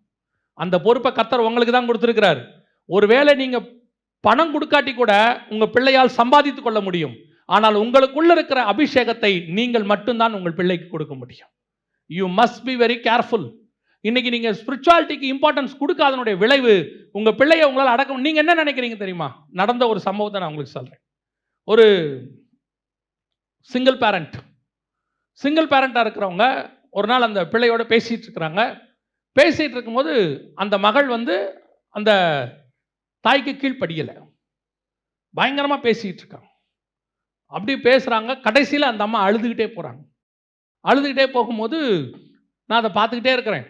அந்த பொறுப்பை கர்த்தர் உங்களுக்கு தான் கொடுத்துருக்கிறார். ஒருவேளை நீங்கள் பணம் கொடுக்காட்டி கூட உங்கள் பிள்ளையால் சம்பாதித்து கொள்ள முடியும். ஆனால் உங்களுக்குள்ள இருக்கிற அபிஷேகத்தை நீங்கள் மட்டும்தான் உங்கள் பிள்ளைக்கு கொடுக்க முடியும். You must be very careful. இன்னைக்கு நீங்கள் ஸ்பிரிச்சுவாலிட்டிக்கு இம்பார்ட்டன்ஸ் கொடுக்காதனுடைய விளைவு உங்கள் பிள்ளையை உங்களால் அடக்க. நீங்கள் என்ன நினைக்கிறீங்க தெரியுமா? நடந்த ஒரு சம்பவத்தை நான் உங்களுக்கு சொல்கிறேன். ஒரு சிங்கிள் பேரண்ட்டாக இருக்கிறவங்க ஒரு நாள் அந்த பிள்ளையோட பேசிகிட்டு இருக்கிறாங்க. பேசிகிட்டு இருக்கும்போது அந்த மகள் அந்த தாய்க்கு கீழ்ப்படியலை, பயங்கரமாக பேசிகிட்டு இருக்காங்க. அப்படி பேசுகிறாங்க. கடைசியில் அந்த அம்மா அழுதுகிட்டே போகிறாங்க. அழுதுகிட்டே போகும்போது நான் அதை பார்த்துக்கிட்டே இருக்கிறேன்.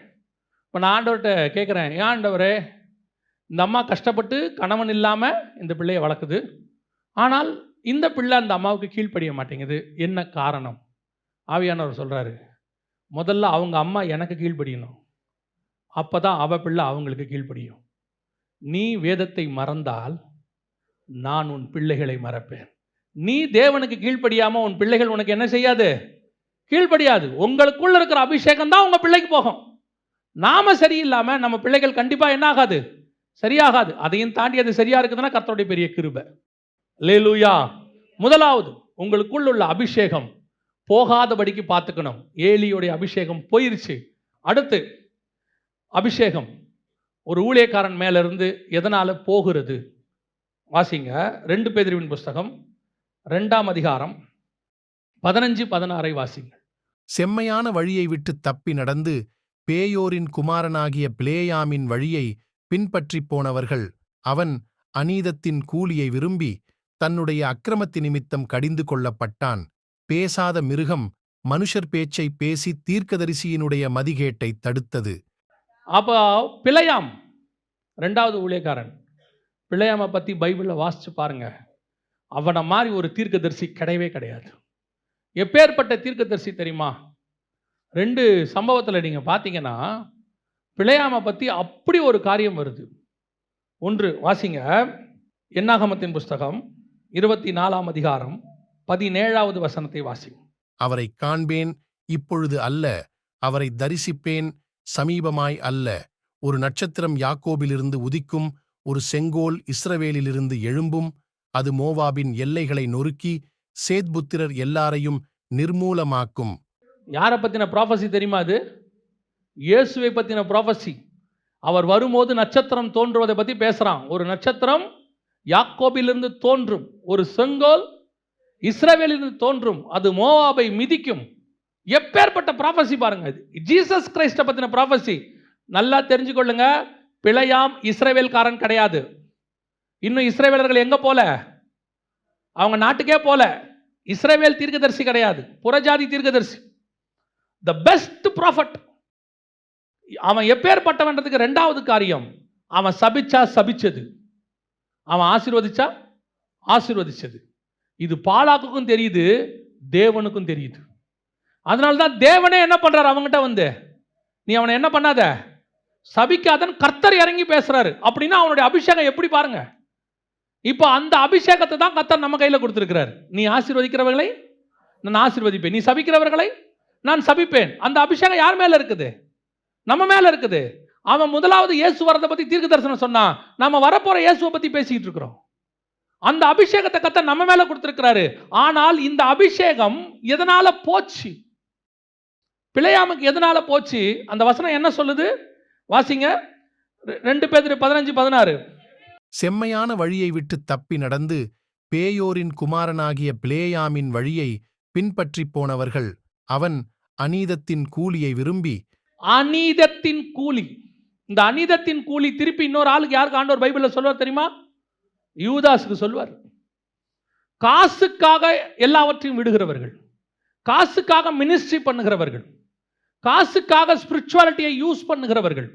இப்போ நான் ஆண்டவர்கிட்ட கேட்குறேன், ஏன் ஆண்டவரே, இந்த அம்மா கஷ்டப்பட்டு கணவன் இல்லாமல் இந்த பிள்ளையை வளர்க்குது, ஆனால் இந்த பிள்ளை அந்த அம்மாவுக்கு கீழ்ப்படிய மாட்டேங்குது, என்ன காரணம்? ஆவியானவர் சொல்கிறாரு, முதல்ல அவங்க அம்மா எனக்கு கீழ்ப்படியணும், அப்போ தான் அவள் பிள்ளை அவங்களுக்கு கீழ்ப்படியும். நீ வேதத்தை மறந்தால் நான் உன் பிள்ளைகளை மறப்பேன். நீ தேவனுக்கு கீழ்ப்படியாமல் உன் பிள்ளைகள் உனக்கு என்ன செய்யாது? கீழ்ப்படியாது. உங்களுக்குள்ள இருக்கிற அபிஷேகம் தான் உங்கள் பிள்ளைக்கு போகும். நாம சரியில்லாமல் நம்ம பிள்ளைகள் கண்டிப்பாக என்ன ஆகாது? சரியாகாது. அதையும் தாண்டி அது சரியாக இருக்குதுன்னா கர்த்தருடைய பெரிய கிருபை. அல்லேலூயா. முதலாவது, உங்களுக்குள்ள உள்ள அபிஷேகம் போகாதபடிக்கு பார்த்துக்கணும். ஏலியோடைய அபிஷேகம் போயிருச்சு. அடுத்து, அபிஷேகம் ஒரு ஊழியக்காரன் மேலிருந்து எதனால் போகிறது? வாசிங்க 2 பேதுருவின் புஸ்தகம் 2ஆம் அதிகாரம் 15-16 வாசிங்க. செம்மையான வழியை விட்டு தப்பி நடந்து பேயோரின் குமாரனாகிய பிலேயாமின் வழியை பின்பற்றிப் போனவர்கள். அவன் அநீதத்தின் கூலியை விரும்பி தன்னுடைய அக்கிரமத்தி நிமித்தம் கடிந்து கொள்ளப்பட்டான். பேசாத மிருகம் மனுஷர் பேச்சை பேசி தீர்க்கதரிசியினுடைய மதிகேட்டை தடுத்தது. அப்போ பிலேயாம் 2வது ஊழியக்காரன். பிலேயாமை பற்றி பைபிளில் வாசித்து பாருங்க. அவனை மாதிரி ஒரு தீர்க்கதரிசி கிடையவே கிடையாது. எப்பேற்பட்ட தீர்க்கதரிசி தெரியுமா? 2 சம்பவத்தில் நீங்கள் பார்த்தீங்கன்னா பிலேயாமை பற்றி அப்படி ஒரு காரியம் வருது. ஒன்று வாசிங்க, என்னாகமத்தின் புஸ்தகம் 24ஆம் அதிகாரம் 17வது வசனத்தை வாசிங்க. அவரை காண்பேன், இப்பொழுது அல்ல, அவரை தரிசிப்பேன், சமீபமாய் அல்ல. ஒரு நட்சத்திரம் யாக்கோபிலிருந்து உதிக்கும், ஒரு செங்கோல் இஸ்ரவேலிலிருந்து எழும்பும். அது மோவாபின் எல்லைகளை நொறுக்கி சேத்புத்திரர் எல்லாரையும் நிர்மூலமாக்கும். யாரை பற்றின ப்ராஃபஸி தெரியுமா? அது இயேசுவை பற்றின ப்ராஃபஸி. அவர் வரும்போது நட்சத்திரம் தோன்றுவதை பற்றி பேசுகிறான். ஒரு நட்சத்திரம் யாக்கோபிலிருந்து தோன்றும், ஒரு செங்கோல் இஸ்ரவேலிலிருந்து தோன்றும், அது மோவாபை மிதிக்கும். எப்பேற்பட்ட ப்ராஃபஸி பாருங்க. ஜீசஸ் கிரைஸ்டை பற்றின ப்ராஃபஸி. நல்லா தெரிஞ்சுக்கொள்ளுங்க, பிலேயாம் இஸ்ரவேல்காரன் கிடையாது. இன்னும் இஸ்ரவேலர்கள் எங்கே போல? அவங்க நாட்டுக்கே போல. இஸ்ரவேல் தீர்க்கதரிசி கிடையாது, புறஜாதி தீர்க்கதரிசி. The best prophet. அவன் எப்பேற்பட்டவன்றதுக்கு 2வது காரியம், அவன் சபிச்சா சபிச்சது, அவன் ஆசீர்வதிச்சா ஆசீர்வதிச்சது. இது பாலாக்குக்கும் தெரியுது, தேவனுக்கும் தெரியுது. அதனால்தான் தேவனே என்ன பண்றாரு? அவங்ககிட்ட நீ அவனை என்ன பண்ணாத, சபிக்காதன் கர்த்தர் இறங்கி பேசுறாரு. அப்படின்னா அவனுடைய அபிஷேகம் எப்படி பாருங்க. இப்போ அந்த அபிஷேகத்தை தான் கர்த்தர் நம்ம கையில் கொடுத்துருக்கிறார். நீ ஆசீர்வதிக்கிறவர்களை நான் ஆசீர்வதிப்பேன், நீ சபிக்கிறவர்களை நான் சபிப்பேன். அந்த அபிஷேகம் யார் மேல இருக்குது? நம்ம மேல இருக்குது. அவன் முதலாவது இயேசு வரதை பத்தி தீர்க்க தரிசனம் சொன்னான். நம்ம வரப்போற இயேசுவை பத்தி பேசிக்கிட்டு இருக்கிறோம். அந்த அபிஷேகத்தை கர்த்தர் நம்ம மேல கொடுத்திருக்கிறாரு. ஆனால் இந்த அபிஷேகம் எதனால போச்சு? பிலேயாமுக்கு எதனால போச்சு? அந்த வசனம் என்ன சொல்லுது? வாசிங்க 2 பேதுரு 15-16. செம்மையான வழியை விட்டு தப்பி நடந்து பேயோரின் குமாரனாகிய பிலேயாமின் வழியை பின்பற்றிப் போனவர்கள். அவன் அநீதத்தின் கூலியை விரும்பி அநீதத்தின் கூலி. இந்த அநீதத்தின் கூலி திருப்பி இன்னொரு ஆளுக்கு யாருக்கு ஆண்டவர் பைபிள்ல சொல்வார் தெரியுமா? யூதாஸுக்கு சொல்வார். காசுக்காக எல்லாவற்றையும் விடுகிறவர்கள், காசுக்காக மினிஸ்ட்ரி பண்ணுகிறவர்கள், காசுக்காக ஸ்பிரிச்சுவாலிட்டியை யூஸ் பண்ணுகிறவர்கள்,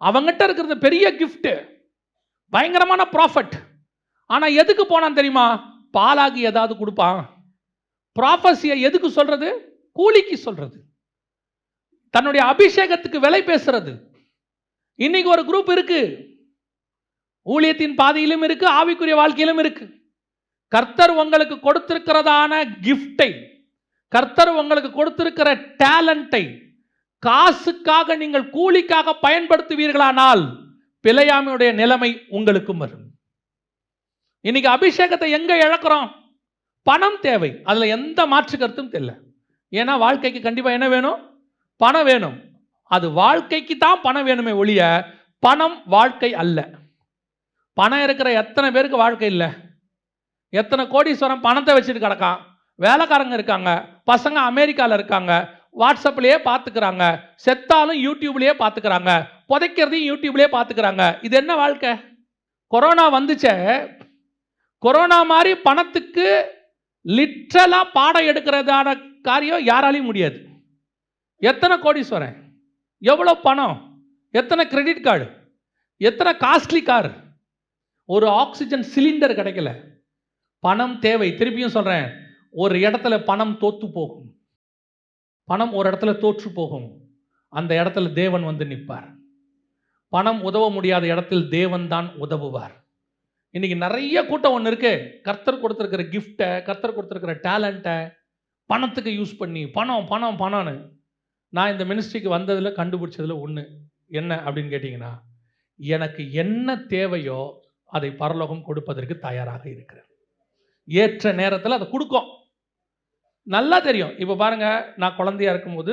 அவங்ககிட்ட இருக்கிறது பெரிய கிஃப்ட், பயங்கரமான ப்ராஃபிட். ஆனா எதுக்கு போனான் தெரியுமா? பாலாகி ஏதாவது கொடுப்பான். ப்ராஃபஸியை எதுக்கு சொல்றது? கூலிக்கு சொல்றது, தன்னுடைய அபிஷேகத்துக்கு விலை பேசுறது. இன்னைக்கு ஒரு குரூப் இருக்கு, ஊழியத்தின் பாதையிலும் இருக்கு, ஆவிக்குரிய வாழ்க்கையிலும் இருக்கு. கர்த்தர் உங்களுக்கு கொடுத்திருக்கிறதான கிஃப்டை, கர்த்தர் உங்களுக்கு கொடுத்திருக்கிற டேலண்டை காசுக்காக நீங்கள் கூலிக்காக பயன்படுத்துவீர்களானால் பிலேயாமினுடைய நிலைமை உங்களுக்கும் வரும். இன்னைக்கு அபிஷேகத்தை எங்க இழக்கிறோம்? பணம் தேவை, அதுல எந்த மாற்று கருத்தும் தெரியல. ஏன்னா வாழ்க்கைக்கு கண்டிப்பா என்ன வேணும்? பணம் வேணும். அது வாழ்க்கைக்கு தான் பணம் வேணுமே ஒழிய பணம் வாழ்க்கை அல்ல. பணம் இருக்கிற எத்தனை பேருக்கு வாழ்க்கை இல்லை? எத்தனை கோடீஸ்வரன் பணத்தை வச்சுட்டு கிடக்கான், வேலைக்காரங்க இருக்காங்க, பசங்க அமெரிக்காவில் இருக்காங்க, வாட்ஸ்அப்லேயே பார்த்துக்கிறாங்க, செத்தாலும் யூடியூப்லேயே பார்த்துக்கிறாங்க, புதைக்கிறதையும் யூடியூப்லேயே பார்த்துக்கிறாங்க. இது என்ன வாழ்க்கை? கொரோனா வந்துச்சே, கொரோனா மாதிரி பணத்துக்கு லிட்ரலாக பாடம் எடுக்கிறதான காரியம் யாராலையும் முடியாது. எத்தனை கோடீஸ்வரன், எவ்வளோ பணம், எத்தனை கிரெடிட் கார்டு, எத்தனை காஸ்ட்லி கார், ஒரு ஆக்சிஜன் சிலிண்டர் கிடைக்கல. பணம் தேவை. திருப்பியும் சொல்கிறேன், ஒரு இடத்துல பணம் தோற்று போகும், பணம் ஒரு இடத்துல தோற்று போகும், அந்த இடத்துல தேவன் வந்து நிற்பார். பணம் உதவ முடியாத இடத்தில் தேவன் தான் உதவுவார். இன்னைக்கு நிறைய கூட்டம் ஒன்று இருக்கு, கர்த்தர் கொடுத்துருக்கிற கிஃப்டை, கர்த்தர் கொடுத்துருக்கிற டேலண்ட்டை பணத்துக்கு யூஸ் பண்ணி பணம் பணம் பணம்னு. நான் இந்த மினிஸ்ட்ரிக்கு வந்ததில் கண்டுபிடிச்சதில் ஒன்று என்ன அப்படின்னு கேட்டிங்கன்னா, எனக்கு என்ன தேவையோ அதை பரலோகம் கொடுப்பதற்கு தயாராக இருக்கிறேன். ஏற்ற நேரத்தில் அதை கொடுக்கும். நல்லா தெரியும். இப்போ பாருங்க, நான் குழந்தையா இருக்கும்போது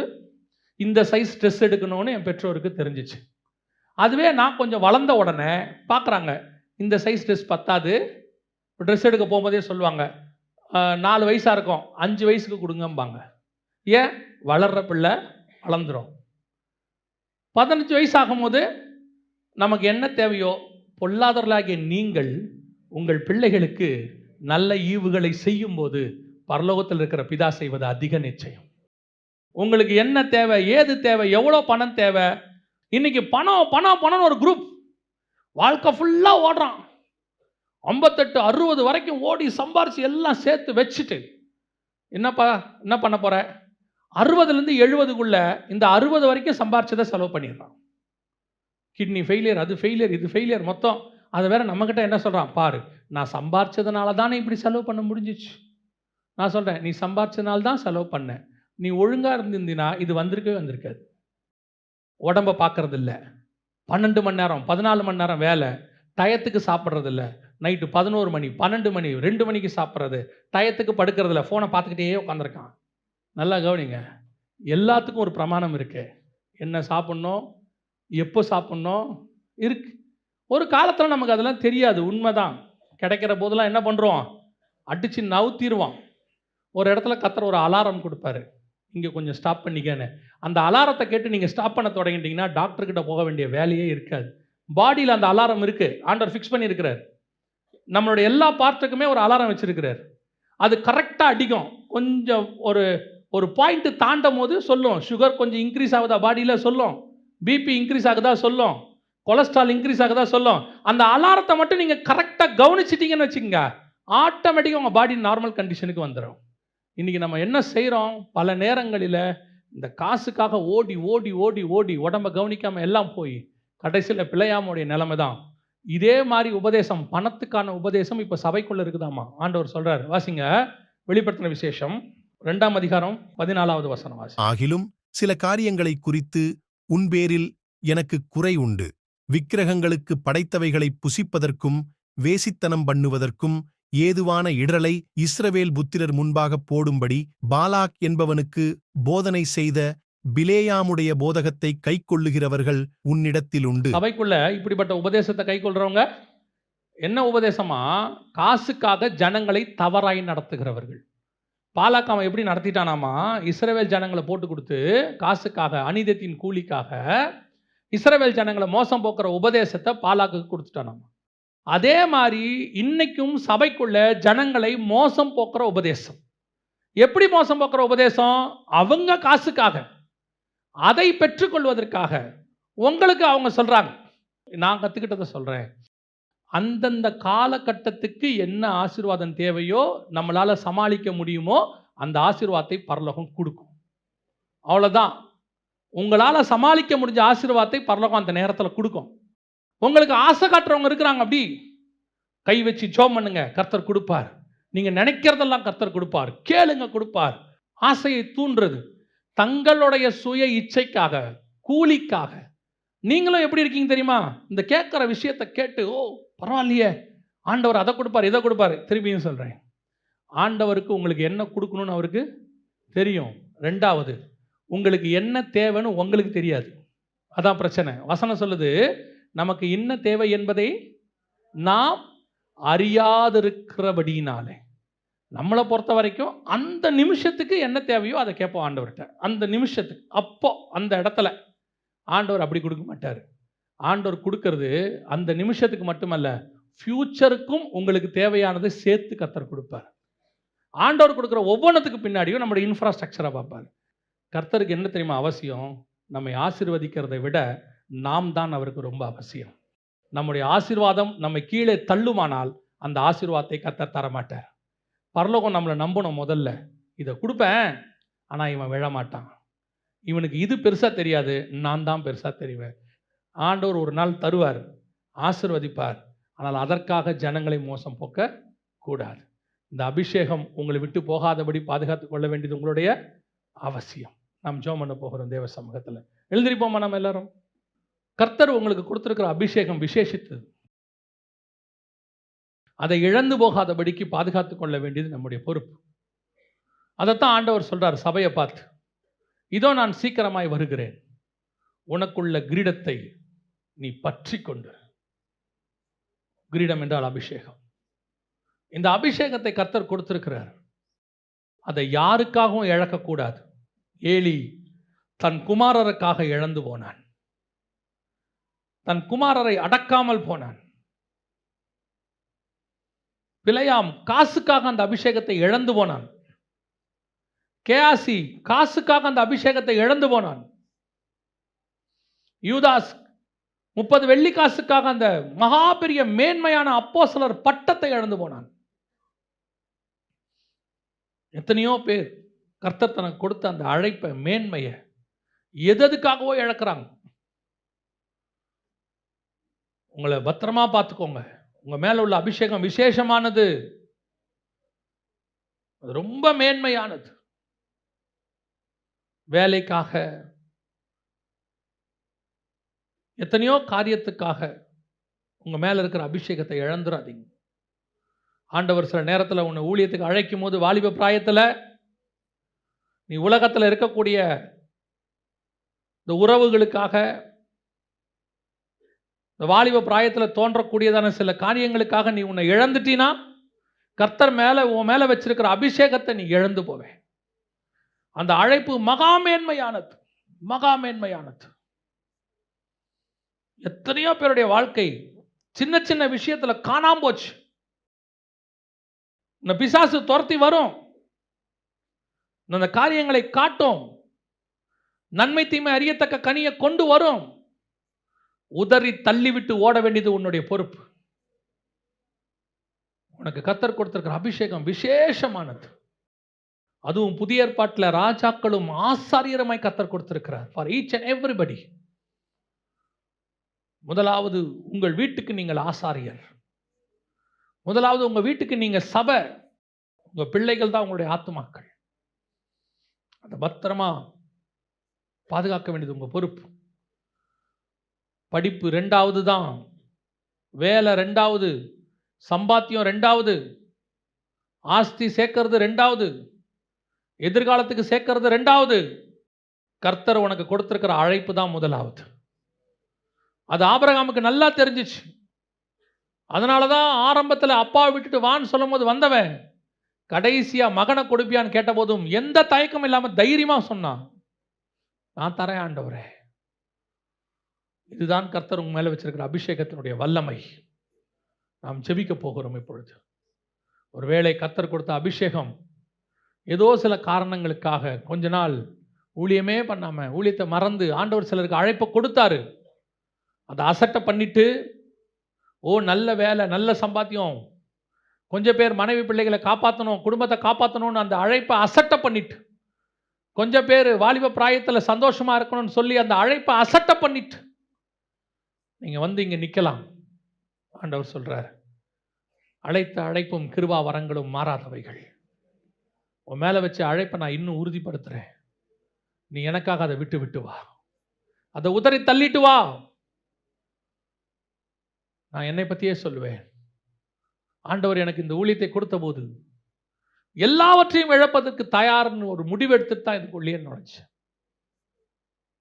இந்த சைஸ் ட்ரெஸ் எடுக்கணும்னு என் பெற்றோருக்கு தெரிஞ்சிச்சு. அதுவே நான் கொஞ்சம் வளர்ந்த உடனே பார்க்குறாங்க, இந்த சைஸ் ட்ரெஸ் பத்தாது. ட்ரெஸ் எடுக்க போகும்போதே சொல்லுவாங்க, 4 வயசாக இருக்கும், 5 வயசுக்கு கொடுங்கம்பாங்க. ஏன்? வளர்ற பிள்ளை வளர்ந்துடும். 15 வயசு ஆகும்போது நமக்கு என்ன தேவையோ, பொல்லாதவர்களாகிய நீங்கள் உங்கள் பிள்ளைகளுக்கு நல்ல ஈவுகளை செய்யும் போது பரலோகத்தில் இருக்கிற பிதா செய்வது அதிக நிச்சயம். உங்களுக்கு என்ன தேவை, ஏது தேவை, எவ்வளோ பணம் தேவை? இன்னைக்கு பணம் பணம் பணம்னு ஒரு குரூப் வாழ்க்கை ஃபுல்லாக ஓடுறான். 58 60 வரைக்கும் ஓடி சம்பாரிச்சு எல்லாம் சேர்த்து வச்சுட்டு என்ன பண்ண போற? 60லேருந்து 70க்குள்ள இந்த 60 வரைக்கும் சம்பாரிச்சதை செலவு பண்ணிடுறான். கிட்னி ஃபெயிலியர், அது ஃபெயிலியர், இது ஃபெயிலியர், மொத்தம். அதை வேற நம்மக்கிட்ட என்ன சொல்கிறான்? பாரு, நான் சம்பாரிச்சதுனால தானே இப்படி செலவு பண்ண முடிஞ்சிச்சு. நான் சொல்கிறேன், நீ சம்பாரிச்சதுனால தான் செலவு பண்ண. நீ ஒழுங்காக இருந்திருந்தீனா இது வந்திருக்கவே வந்திருக்காது. உடம்பை பார்க்கறது இல்லை, 12 மணி நேரம் 14 மணி நேரம் வேலை, டயத்துக்கு சாப்பிட்றது இல்லை, நைட்டு 11 மணி 12 மணி 2 மணிக்கு சாப்பிட்றது, டயத்துக்கு படுக்கிறது இல்லை, ஃபோனை பார்த்துக்கிட்டே உட்காந்துருக்கான். நல்லா கவனிங்க, எல்லாத்துக்கும் ஒரு பிரமாணம் இருக்கு. என்ன சாப்பிட்ணும், எப்போ சாப்பிட்ணும் இருக்கு. ஒரு காலத்தில் நமக்கு அதெல்லாம் தெரியாது, உண்மைதான். கிடைக்கிற போதெல்லாம் என்ன பண்ணுறோம்? அடித்து நவுத்திடுவோம். ஒரு இடத்துல கர்த்தர் ஒரு அலாரம் கொடுப்பாரு, இங்கே கொஞ்சம் ஸ்டாப் பண்ணிக்கன்னு. அந்த அலாரத்தை கேட்டு நீங்கள் ஸ்டாப் பண்ண தொடங்கிட்டீங்கன்னா டாக்டர்கிட்ட போக வேண்டிய வேலையே இருக்காது. பாடியில் அந்த அலாரம் இருக்குது, ஆண்டவர் ஃபிக்ஸ் பண்ணியிருக்கிறார். நம்மளுடைய எல்லா பார்ட்டுக்குமே ஒரு அலாரம் வச்சுருக்கிறார். அது கரெக்டாக அடிக்கும். கொஞ்சம் ஒரு பாயிண்ட்டு தாண்டும் போது சொல்லும், சுகர் கொஞ்சம் இன்க்ரீஸ் ஆகுதா பாடியில் சொல்லும், பிபி இன்க்ரீஸ் ஆகுதா சொல்லும், கொலஸ்ட்ரால் இன்க்ரீஸ் ஆகுதா சொல்லும். அந்த அலாரத்தை மட்டும் நீங்கள் கரெக்டாக கவனிச்சிட்டிங்கன்னு வச்சுக்கோங்க, ஆட்டோமேட்டிக்காக உங்கள் பாடி நார்மல் கண்டிஷனுக்கு வந்துடும். இன்றைக்கி நம்ம என்ன செய்கிறோம்? பல நேரங்களில் இந்த காசுக்காக ஓடி ஓடி ஓடி ஓடி உடம்பை கவனிக்காமல் எல்லாம் போய் கடைசியில் பிழையாமுடைய நிலைமை தான். இதே மாதிரி உபதேசம், பணத்துக்கான உபதேசம் இப்போ சபைக்குள்ளே இருக்குதாமா. ஆண்டவர் சொல்கிறார், வாசிங்க, வெளிப்படுத்தின விசேஷம் 2ஆம் அதிகாரம் 14வது வசனம் வாசி. ஆகிலும் சில காரியங்களை குறித்து உன்பேரில் எனக்கு குறை உண்டு. விக்கிரகங்களுக்கு படைத்தவைகளை புசிப்பதற்கும் வேசித்தனம் பண்ணுவதற்கும் ஏதுவான இடரலை இஸ்ரவேல் புத்திரர் முன்பாக போடும்படி பாலாக் என்பவனுக்கு போதனை செய்த பிலேயாமுடைய போதகத்தை கைக்கொள்ளுகிறவர்கள் உன்னிடத்தில் உண்டு. சபைக்குள்ள இப்படிப்பட்ட உபதேசத்தை கைக்கொள்றவங்க என்ன உபதேசமா? காசுக்காக ஜனங்களை தவறாய் நடத்துகிறவர்கள். பாலாக் அவன் எப்படி நடத்திட்டானாமா? இஸ்ரவேல் ஜனங்களை போட்டு கொடுத்து காசுக்காக, அநீதத்தின் கூலிக்காக இஸ்ரவேல் ஜனங்களை மோசம் போக்குற உபதேசத்தை பாலாக்கு கொடுத்துட்டானாமா. அதே மாதிரி இன்னைக்கும் சபைக்குள்ள ஜனங்களை மோசம் போக்குற உபதேசம். எப்படி மோசம் போக்குற உபதேசம்? அவங்க காசுக்காக, அதை பெற்றுக்கொள்வதற்காக உங்களுக்கு அவங்க சொல்றாங்க. நான் கத்துக்கிட்டதை சொல்றேன். அந்தந்த காலகட்டத்துக்கு என்ன ஆசீர்வாதம் தேவையோ, நம்மளால சமாளிக்க முடியுமோ அந்த ஆசீர்வாதத்தை பரலோகம் கொடுக்கும். அவ்வளவுதான். உங்களால சமாளிக்க முடிஞ்ச ஆசீர்வாதத்தை பரலோகம் அந்த நேரத்தில் கொடுக்கும். உங்களுக்கு ஆசை காட்டுறவங்க இருக்கிறாங்க, அப்படி கை வச்சு ஜெபம் பண்ணுங்க, கர்த்தர் கொடுப்பார். நீங்க நினைக்கிறதெல்லாம் கர்த்தர் கொடுப்பார். கேளுங்க, கொடுப்பார். ஆசையை தூண்டுறது தங்களுடைய சுய இச்சைக்காக, கூலிக்காக. நீங்களும் எப்படி இருக்கீங்க தெரியுமா? இந்த கேட்குற விஷயத்தை கேட்டு, ஓ பரவாயில்லையே, ஆண்டவர் அதை கொடுப்பார், இதை கொடுப்பார். திரும்பியும் சொல்கிறேன், ஆண்டவருக்கு உங்களுக்கு என்ன கொடுக்கணும்னு அவருக்கு தெரியும். ரெண்டாவது, உங்களுக்கு என்ன தேவைன்னு உங்களுக்கு தெரியாது. அதான் பிரச்சனை. வசனம் சொல்லுது, நமக்கு என்ன தேவை என்பதை நாம் அறியாதிருக்கிறபடினாலே. நம்மளை பொறுத்த வரைக்கும் அந்த நிமிஷத்துக்கு என்ன தேவையோ அதை கேட்போம் ஆண்டவர்கிட்ட. அந்த நிமிஷத்துக்கு, அப்போ அந்த இடத்துல ஆண்டவர் அப்படி கொடுக்க மாட்டார். ஆண்டவர் கொடுக்கறது அந்த நிமிஷத்துக்கு மட்டுமல்ல, ஃபியூச்சருக்கும் உங்களுக்கு தேவையானதை சேர்த்து கர்த்தர் கொடுப்பார். ஆண்டவர் கொடுக்குற ஒவ்வொன்றுத்துக்கு பின்னாடியும் நம்முடைய இன்ஃப்ராஸ்ட்ரக்சரை பார்ப்பார். கர்த்தருக்கு என்ன தெரியுமா அவசியம்? நம்மை ஆசீர்வதிக்கிறதை விட நாம் தான் அவருக்கு ரொம்ப அவசியம். நம்முடைய ஆசீர்வாதம் நம்மை கீழே தள்ளுமானால் அந்த ஆசீர்வாதத்தை கர்த்தர் தரமாட்டார். பரலோகம் நம்மளை நம்பணும். முதல்ல இதை கொடுப்பேன், ஆனால் இவன் விழமாட்டான், இவனுக்கு இது பெருசாக தெரியாது, நான் தான் பெருசாக தெரிவேன். ஆண்டவர் ஒரு நாள் தருவார், ஆசீர்வதிப்பார். ஆனால் அதற்காக ஜனங்களை மோசம் போக்க கூடாது. இந்த அபிஷேகம் உங்களை விட்டு போகாதபடி பாதுகாத்து கொள்ள வேண்டியது உங்களுடைய அவசியம். நாம் ஜெபம் பண்ண போகிறோம் தேவ சமூகத்தில். எழுந்திருப்போமா நம்ம எல்லாரும்? கர்த்தர் உங்களுக்கு கொடுத்திருக்கிற அபிஷேகம் விசேஷித்தது. அதை இழந்து போகாதபடிக்கு பாதுகாத்து கொள்ள வேண்டியது நம்முடைய பொறுப்பு. அதைத்தான் ஆண்டவர் சொல்றார் சபையை பார்த்து, இதோ நான் சீக்கிரமாய் வருகிறேன், உனக்குள்ள கிரீடத்தை நீ பற்றி கொண்டு. கிரீடம் என்றால் அபிஷேகம். இந்த அபிஷேகத்தை கர்த்தர் கொடுத்திருக்கிறார். அதை யாருக்காகவும் இழக்கக்கூடாது. ஏலி தன் குமாரருக்காக இழந்து போனான். தன் குமாரரை அடக்காமல் போனான். பிலேயாம் காசுக்காக அந்த அபிஷேகத்தை இழந்து போனான். கேயாசி காசுக்காக அந்த அபிஷேகத்தை இழந்து போனான். யூதாஸ் 30 வெள்ளி காசுக்காக அந்த மகா பெரிய மேன்மையான அப்போஸ்தலர் பட்டத்தை இழந்து போனான். எத்தனையோ பேர் கர்த்தர் தனக்கு கொடுத்த அந்த அழைப்பை, மேன்மையை எதுக்காகவோ இழக்கிறாங்க. உங்களை பத்திரமா பார்த்துக்கோங்க. உங்க மேல உள்ள அபிஷேகம் விசேஷமானது, அது ரொம்ப மேன்மையானது. வேலைக்காக, எத்தனையோ காரியத்துக்காக உங்க மேல இருக்கிற அபிஷேகத்தை இழந்துடாதீங்க. ஆண்டவர் சில நேரத்தில் உன்னை ஊழியத்துக்கு அழைக்கும் போது, வாலிப பிராயத்தில் நீ உலகத்தில் இருக்கக்கூடிய இந்த உறவுகளுக்காக, இந்த வாலிப பிராயத்தில் தோன்றக்கூடியதான சில காரியங்களுக்காக நீ உன்னை இழந்துட்டீனா, கர்த்தர் மேலே உன் மேலே வச்சிருக்கிற அபிஷேகத்தை நீ இழந்து போவே. அந்த அழைப்பு மகாமேன்மையானது, மகாமேன்மையானது. எத்தனையோ பேருடைய வாழ்க்கை சின்ன சின்ன விஷயத்துல காணாம போச்சு. இந்த பிசாசு துரத்தி வரும், அந்த காரியங்களை காட்டும், நன்மை தீமை அறியத்தக்க கனியை கொண்டு வரும். உதறி தள்ளிவிட்டு ஓட வேண்டியது உன்னுடைய பொறுப்பு. உனக்கு கர்த்தர் கொடுத்திருக்கிற அபிஷேகம் விசேஷமானது. அதுவும் புதிய ஏற்பாட்டில் ராஜாக்களும் ஆசாரியருமாய் கர்த்தர் கொடுத்திருக்கிறார். For each and everybody. முதலாவது உங்கள் வீட்டுக்கு நீங்கள் ஆசாரியர். முதலாவது உங்க வீட்டுக்கு நீங்க சபை. உங்க பிள்ளைகள் தான் உங்களுடைய ஆத்துமாக்கள். அதை பத்திரமா பாதுகாக்க வேண்டியது உங்க பொறுப்பு. படிப்பு ரெண்டாவது தான், வேலை ரெண்டாவது, சம்பாத்தியம் ரெண்டாவது, ஆஸ்தி சேர்க்கறது ரெண்டாவது, எதிர்காலத்துக்கு சேர்க்கறது ரெண்டாவது. கர்த்தர் உனக்கு கொடுத்திருக்கிற அழைப்பு தான் முதலாவது. அது ஆபிரகாமுக்கு நல்லா தெரிஞ்சிச்சு. அதனால தான் ஆரம்பத்தில் அப்பாவை விட்டுட்டு வான்னு சொல்லும்போது வந்தவன் கடைசியா மகனை கொடுப்பியான்னு கேட்டபோதும் எந்த தயக்கமும் இல்லாம தைரியமா சொன்னான், நான் தரேன் ஆண்டவரே. இதுதான் கர்த்தர் உங்க மேல வச்சிருக்கிற அபிஷேகத்தினுடைய வல்லமை. நாம் ஜெபிக்க போகிறோம் இப்பொழுது. ஒருவேளை கர்த்தர் கொடுத்த அபிஷேகம் ஏதோ சில காரணங்களுக்காக கொஞ்ச நாள் ஊழியமே பண்ணாம ஊழியத்தை மறந்து ஆண்டவர் சிலருக்கு அழைப்பை கொடுத்தாரு. அதை அசட்டை பண்ணிட்டு, நல்ல வேலை, நல்ல சம்பாத்தியம், கொஞ்சம் பேர் மனைவி பிள்ளைகளை காப்பாற்றணும், குடும்பத்தை காப்பாற்றணும்னு அந்த அழைப்பை அசட்டை பண்ணிட்டு, கொஞ்சம் பேர் வாலிப பிராயத்தில் சந்தோஷமா இருக்கணும்னு சொல்லி அந்த அழைப்பை அசட்டை பண்ணிட்டு நீங்க வந்து இங்க நிக்கலாம். ஆண்டவர் சொல்றார், அழைத்த அழைப்பும் கிருபா வரங்களும் மாறாதவைகள். உன் மேல வச்ச அழைப்பை நான் இன்னும் உறுதிப்படுத்துறேன். நீ எனக்காக அதை விட்டு வா, அதை உதறி தள்ளிட்டு வா. நான் என்னை பற்றியே சொல்லுவேன். ஆண்டவர் எனக்கு இந்த ஊழியத்தை கொடுத்த போது எல்லாவற்றையும் இழப்பதற்கு தயார்னு ஒரு முடிவெடுத்துட்டு தான் இதுக்கு உள்ளே நுழைச்சேன்.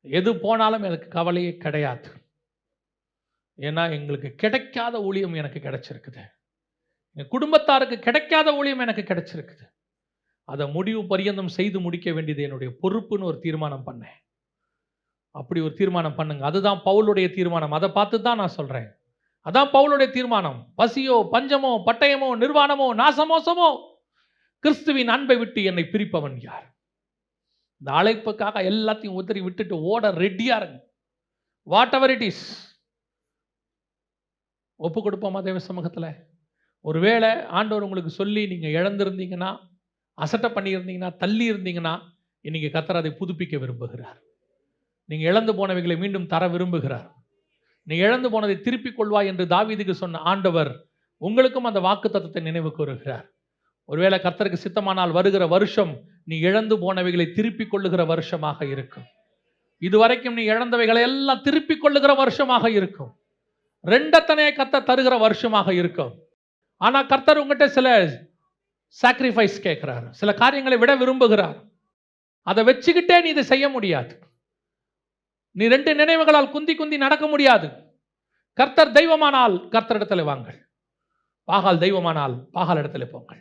எது போனாலும் எனக்கு கவலையே கிடையாது. ஏன்னா எங்களுக்கு கிடைக்காத ஊழியம் எனக்கு கிடைச்சிருக்குது. என் குடும்பத்தாருக்கு கிடைக்காத ஊழியம் எனக்கு கிடைச்சிருக்குது. அதை முடிவு பரியந்தம் செய்து முடிக்க வேண்டியது என்னுடைய பொறுப்புன்னு ஒரு தீர்மானம் பண்ணேன். அப்படி ஒரு தீர்மானம் பண்ணுங்க. அதுதான் பவுலுடைய தீர்மானம். அதை பார்த்து தான் நான் சொல்றேன். அதான் பவுலுடைய தீர்மானம். பசியோ, பஞ்சமோ, பட்டயமோ, நிர்வாணமோ, நாசமோசமோ, கிறிஸ்துவின் அன்பை விட்டு என்னை பிரிப்பவன் யார்? இந்த அழைப்புக்காக எல்லாத்தையும் உதறி விட்டுட்டு ஓட ரெடியா இருங்க. What ever it is. ஒப்பு கொடுப்போமா தேவ சமூகத்தில்? ஒருவேளை ஆண்டவர் உங்களுக்கு சொல்லி நீங்க இழந்திருந்தீங்கன்னா, அசட்டை பண்ணியிருந்தீங்கன்னா, தள்ளி இருந்தீங்கன்னா, இன்னைக்கு கர்த்தர் அதை புதுப்பிக்க விரும்புகிறார். நீங்க இழந்து போனவைகளை மீண்டும் தர விரும்புகிறார். நீ இழந்து போனதை திருப்பிக் கொள்வாய் என்று தாவீதுக்கு சொன்ன ஆண்டவர் உங்களுக்கும் அந்த வாக்குத்தத்தத்தை நினைவு கூறுகிறார். ஒருவேளை கர்த்தருக்கு சித்தமானால் வருகிற வருஷம் நீ இழந்து போனவைகளை திருப்பிக் கொள்ளுகிற வருஷமாக இருக்கும். இதுவரைக்கும் நீ இழந்தவைகளை எல்லாம் திருப்பிக் கொள்ளுகிற வருஷமாக இருக்கும். ரெண்டத்தனையை கர்த்தர் தருகிற வருஷமாக இருக்கும். ஆனா கர்த்தர் உங்ககிட்ட சில சாக்ரிஃபைஸ் கேட்கிறார், சில காரியங்களை விட விரும்புகிறார். அதை வச்சுக்கிட்டே நீ இதை செய்ய முடியாது. நீ ரெண்டு நினைவுகளால் குந்தி குந்தி நடக்க முடியாது. கர்த்தர் தெய்வமானால் கர்த்தர் இடத்துல வாங்கள், பாகால் தெய்வமானால் பாகால் இடத்துல போங்கள்.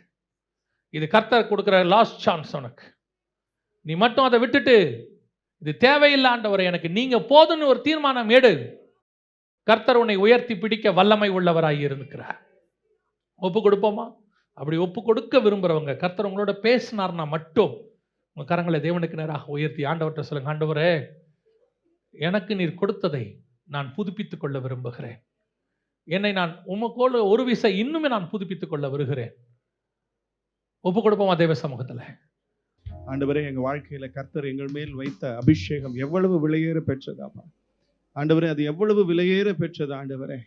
இது கர்த்தர் கொடுக்கிற லாஸ்ட் சான்ஸ் உனக்கு. நீ மட்டும் அதை விட்டுட்டு இது தேவையில்லை ஆண்டவரே எனக்கு நீங்க போதுன்னு ஒரு தீர்மானம் எடு. கர்த்தர் உன்னை உயர்த்தி பிடிக்க வல்லமை உள்ளவராய் இருக்கிறார். ஒப்பு கொடுப்போமா? அப்படி ஒப்பு கொடுக்க விரும்புறவங்க, கர்த்தர் உங்களோட பேசினார்னா மட்டும் உங்க கரங்களை தேவனுக்கு நேராக உயர்த்தி ஆண்டவர்கிட்ட சொல்லுங்க, ஆண்டவரே எனக்கு நீர் கொடுத்ததை நான் புதுப்பித்துக் கொள்ள விரும்புகிறேன். என்னை நான் உமக்கோடு ஒரு விசை இன்னுமே நான் புதுப்பித்துக் கொள்ள வருகிறேன். ஒப்பு கொடுப்போமா தேவ சமூகத்தில்? ஆண்டவரே, எங்க வாழ்க்கையில கர்த்தர் எங்கள் மேல் வைத்த அபிஷேகம் எவ்வளவு விலையேற பெற்றதாப்பா ஆண்டவரே, அது எவ்வளவு விலையேற பெற்றது ஆண்டவரே.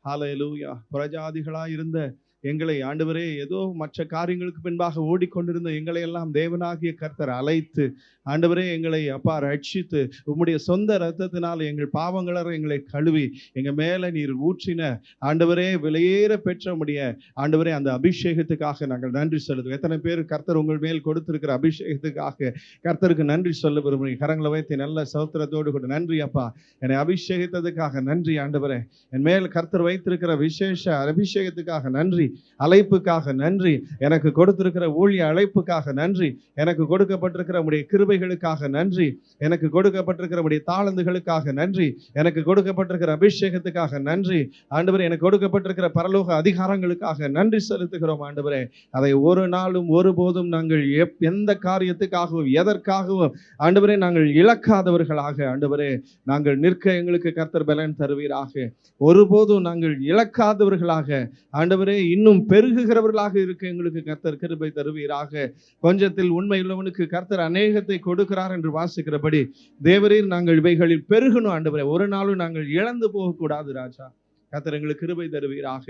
ஹல்லேலூயா. புறஜாதிகளாய் இருந்த எங்களை ஆண்டவரே, ஏதோ மற்ற காரியங்களுக்கு பின்பாக ஓடிக்கொண்டிருந்த எங்களை எல்லாம் தேவனாகிய கர்த்தர் அழைத்து ஆண்டவரே எங்களை அப்பா ரட்சித்து உம்முடைய சொந்த இரத்தத்தினால் எங்கள் பாவங்கள எங்களை கழுவி எங்க மேல நீர் ஊற்றின ஆண்டவரே விலையேற பெற்ற உம்முடைய ஆண்டவரே அந்த அபிஷேகத்துக்காக நாங்கள் நன்றி சொல்லுவோம். எத்தனை பேர் கர்த்தர் உங்கள் மேல் கொடுத்திருக்கிற அபிஷேகத்துக்காக கர்த்தருக்கு நன்றி சொல்ல விரும்புகிறேன்? கரங்களை வைத்து நல்ல சௌத்திரத்தோடு கூட நன்றி அப்பா, என்னை அபிஷேகித்ததுக்காக நன்றி ஆண்டவரே. என் மேல் கர்த்தர் வைத்திருக்கிற விசேஷ அபிஷேகத்துக்காக நன்றி, அழைப்புக்காக நன்றி, எனக்கு கொடுத்திருக்கிற ஊழிய அழைப்புக்காக நன்றி, எனக்கு கொடுக்கப்பட்டிருக்கிற உம்முடைய கிருபைகளுக்காக நன்றி, எனக்கு கொடுக்கப்பட்டிருக்கிற உம்முடைய தாளந்துகளுக்காக நன்றி, எனக்கு கொடுக்கப்பட்டிருக்கிற அபிஷேகத்துக்காக நன்றி ஆண்டவரே, எனக்கு கொடுக்கப்பட்டிருக்கிற பரலோக அதிகாரங்களுக்காக நன்றி செலுத்துகிறோம் ஆண்டவரே. அதை ஒரு நாளும் ஒருபோதும் நாங்கள் எந்த காரியத்துக்காகவும் எதற்காகவும் ஆண்டவரே நாங்கள் இழக்காதவர்களாக ஆண்டவரே நாங்கள் நிற்க எங்களுக்கு கர்த்தர் பலன் தருவீராக. ஒருபோதும் நாங்கள் இழக்காதவர்களாக ஆண்டவரே இன்னும் பெருகுகிறவர்களாக இருக்க எங்களுக்கு கர்த்தர் கிருபை தருவீராக. கொஞ்சத்தில் உண்மையுள்ளவனுக்கு கர்த்தர் அநேகத்தை கொடுக்கிறார் என்று வாசிக்கிறபடி தேவரீர் நாங்கள் இவைகளில் பெருகணும் ஆண்டவரே. ஒரு நாளும் நாங்கள் இழந்து போகக்கூடாது ராஜா. கர்த்தர் எங்களுக்கு கிருபை தருவீராக.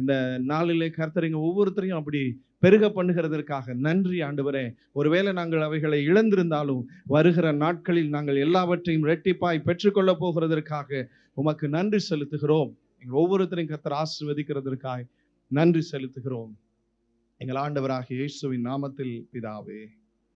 இந்த நாளிலே கர்த்தர் எங்க ஒவ்வொருத்தரையும் அப்படி பெருக பண்ணுகிறதற்காக நன்றி ஆண்டவரே. ஒருவேளை நாங்கள் அவைகளை இழந்திருந்தாலும் வருகிற நாட்களில் நாங்கள் எல்லாவற்றையும் இரட்டிப்பாய் பெற்றுக்கொள்ள போகிறதற்காக உமக்கு நன்றி செலுத்துகிறோம். எங்கள் ஒவ்வொருத்தரையும் கர்த்தர் ஆசீர்வதிக்கிறதற்காக நன்றி செலுத்துகிறோம். எங்கள் ஆண்டவராகிய இயேசுவின் நாமத்தில் பிதாவே.